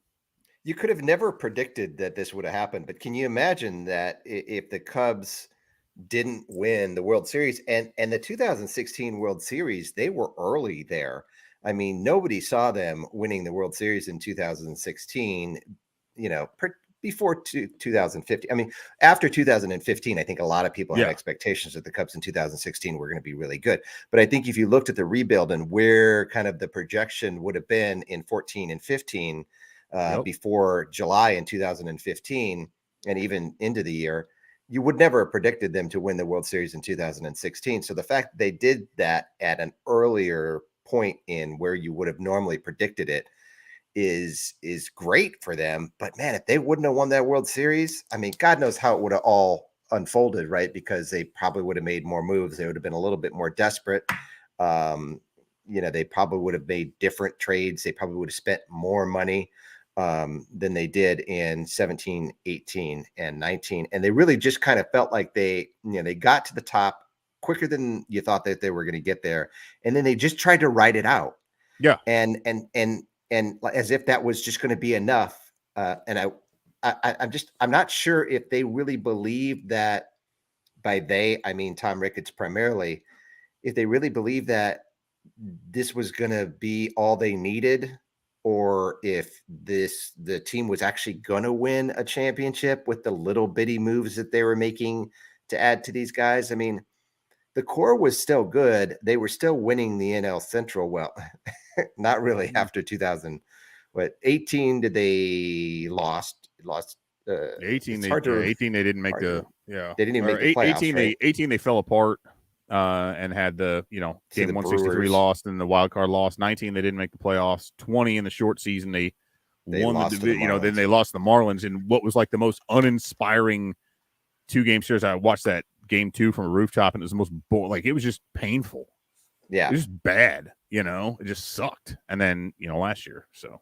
A: You could have never predicted that this would have happened, but can you imagine that if the Cubs didn't win the World Series and the 2016 World Series, they were early there. I mean, nobody saw them winning the World Series in 2016, before 2015. I mean, after 2015, I think a lot of people had expectations that the Cubs in 2016 were going to be really good. But I think if you looked at the rebuild and where kind of the projection would have been in 14 and 15 before July in 2015 and even into the year, you would never have predicted them to win the World Series in 2016. So the fact they did that at an earlier point in where you would have normally predicted it is great for them. But man, if they wouldn't have won that World Series, I mean, God knows how it would have all unfolded, right? Because they probably would have made more moves. They would have been a little bit more desperate. They probably would have made different trades. They probably would have spent more money. than they did in 17, 18, and 19. And they really just kind of felt like they got to the top quicker than you thought that they were going to get there. And then they just tried to ride it out.
B: Yeah.
A: And as if that was just going to be enough. I'm not sure if they really believe that. By they, I mean Tom Ricketts primarily, if they really believe that this was going to be all they needed, or if the team was actually going to win a championship with the little bitty moves that they were making to add to these guys. I mean, the core was still good. They were still winning the NL Central. Well, not really after 18 did they lost.
B: 18
A: it's
B: they
A: hard to
B: 18 they didn't make
A: they didn't even
B: or
A: make the playoffs,
B: 18
A: right?
B: 18 they fell apart and had the
A: To
B: game
A: the
B: 163
A: Brewers.
B: lost and the wild card loss. 19 they didn't make the playoffs. 20 in the short season they won
A: lost to the
B: then they
A: Marlins.
B: lost the Marlins in what was like the most uninspiring 2-game series. I watched that game 2 from a rooftop and it was the most like it was just painful.
A: Yeah,
B: it was just bad. It just sucked. And then last year, so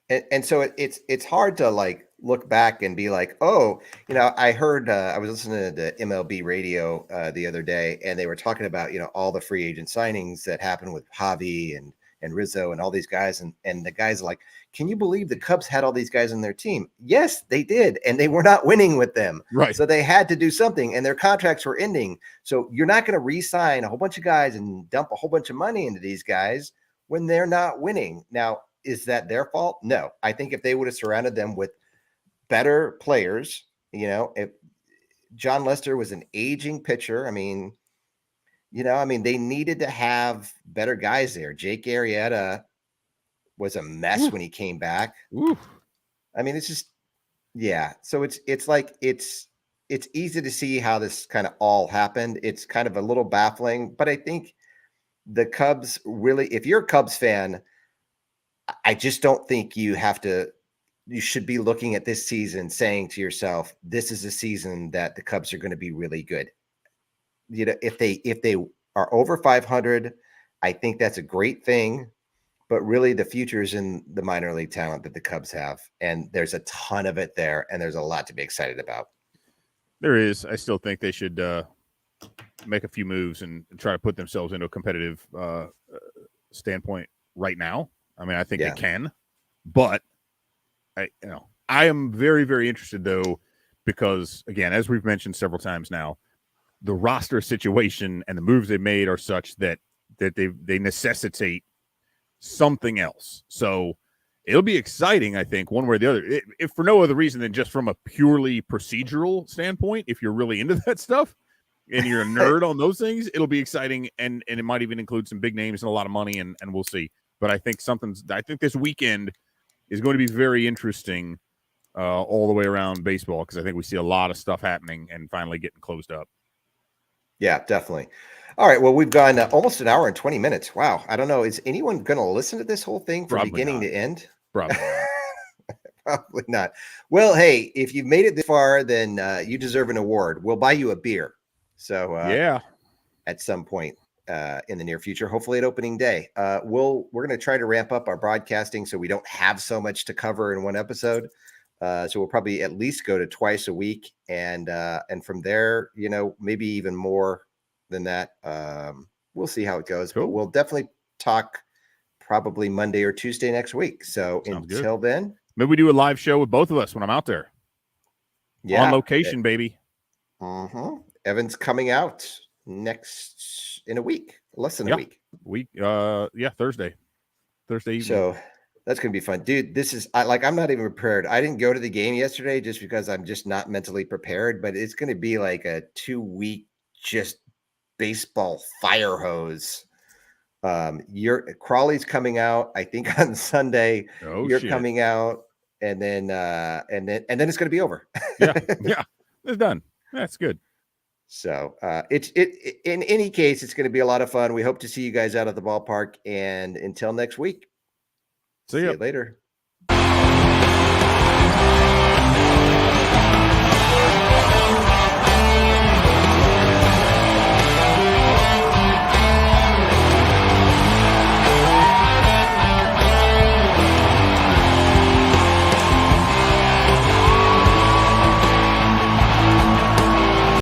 A: and so it's hard to like look back and be like, oh, I heard I was listening to the MLB radio the other day, and they were talking about all the free agent signings that happened with Javi and Rizzo and all these guys, and the guys are like, can you believe the Cubs had all these guys on their team? Yes, they did, and they were not winning with them,
B: right.
A: So they had to do something, and their contracts were ending. So you're not going to re-sign a whole bunch of guys and dump a whole bunch of money into these guys when they're not winning. Now, is that their fault? No. I think if they would have surrounded them with better players, if John Lester was an aging pitcher, I mean, they needed to have better guys there. Jake Arrieta was a mess when he came back. I mean, it's just, yeah. So it's like, it's easy to see how this kind of all happened. It's kind of a little baffling, but I think the Cubs really, if you're a Cubs fan, I just don't think you should be looking at this season saying to yourself, this is a season that the Cubs are going to be really good. If they are over 500, I think that's a great thing, but really the future is in the minor league talent that the Cubs have. And there's a ton of it there. And there's a lot to be excited about.
B: There is. I still think they should make a few moves and try to put themselves into a competitive standpoint right now. I mean, I think they can, but I am very, very interested though, because again, as we've mentioned several times now, the roster situation and the moves they made are such that they necessitate something else. So it'll be exciting, I think, one way or the other, if for no other reason than just from a purely procedural standpoint. If you're really into that stuff and you're a nerd on those things, it'll be exciting, and it might even include some big names and a lot of money, and we'll see. But I think this weekend is going to be very interesting all the way around baseball, because I think we see a lot of stuff happening and finally getting closed up.
A: Yeah, definitely. All right. Well, we've gone almost an hour and 20 minutes. Wow. I don't know. Is anyone going to listen to this whole thing from beginning to end?
B: Probably not.
A: Probably not. Well, hey, if you've made it this far, then you deserve an award. We'll buy you a beer. So
B: yeah,
A: at some point in the near future, hopefully at opening day, we're going to try to ramp up our broadcasting so we don't have so much to cover in one episode. So we'll probably at least go to twice a week, and from there, maybe even more than that. We'll see how it goes,
B: cool.
A: But we'll definitely talk probably Monday or Tuesday next week. So until then,
B: maybe we do a live show with both of us when I'm out there.
A: Yeah,
B: on location, baby.
A: Evan's coming out next in a week, less than a week.
B: Thursday evening.
A: So that's going to be fun, dude. This is I'm not even prepared. I didn't go to the game yesterday just because I'm just not mentally prepared, but it's going to be like a 2-week just baseball fire hose. Crawley's coming out, I think, on Sunday. You're coming out, and then it's going to be over.
B: yeah, it's done. That's good.
A: So it's in any case, it's going to be a lot of fun. We hope to see you guys out at the ballpark, and until next week, see you later.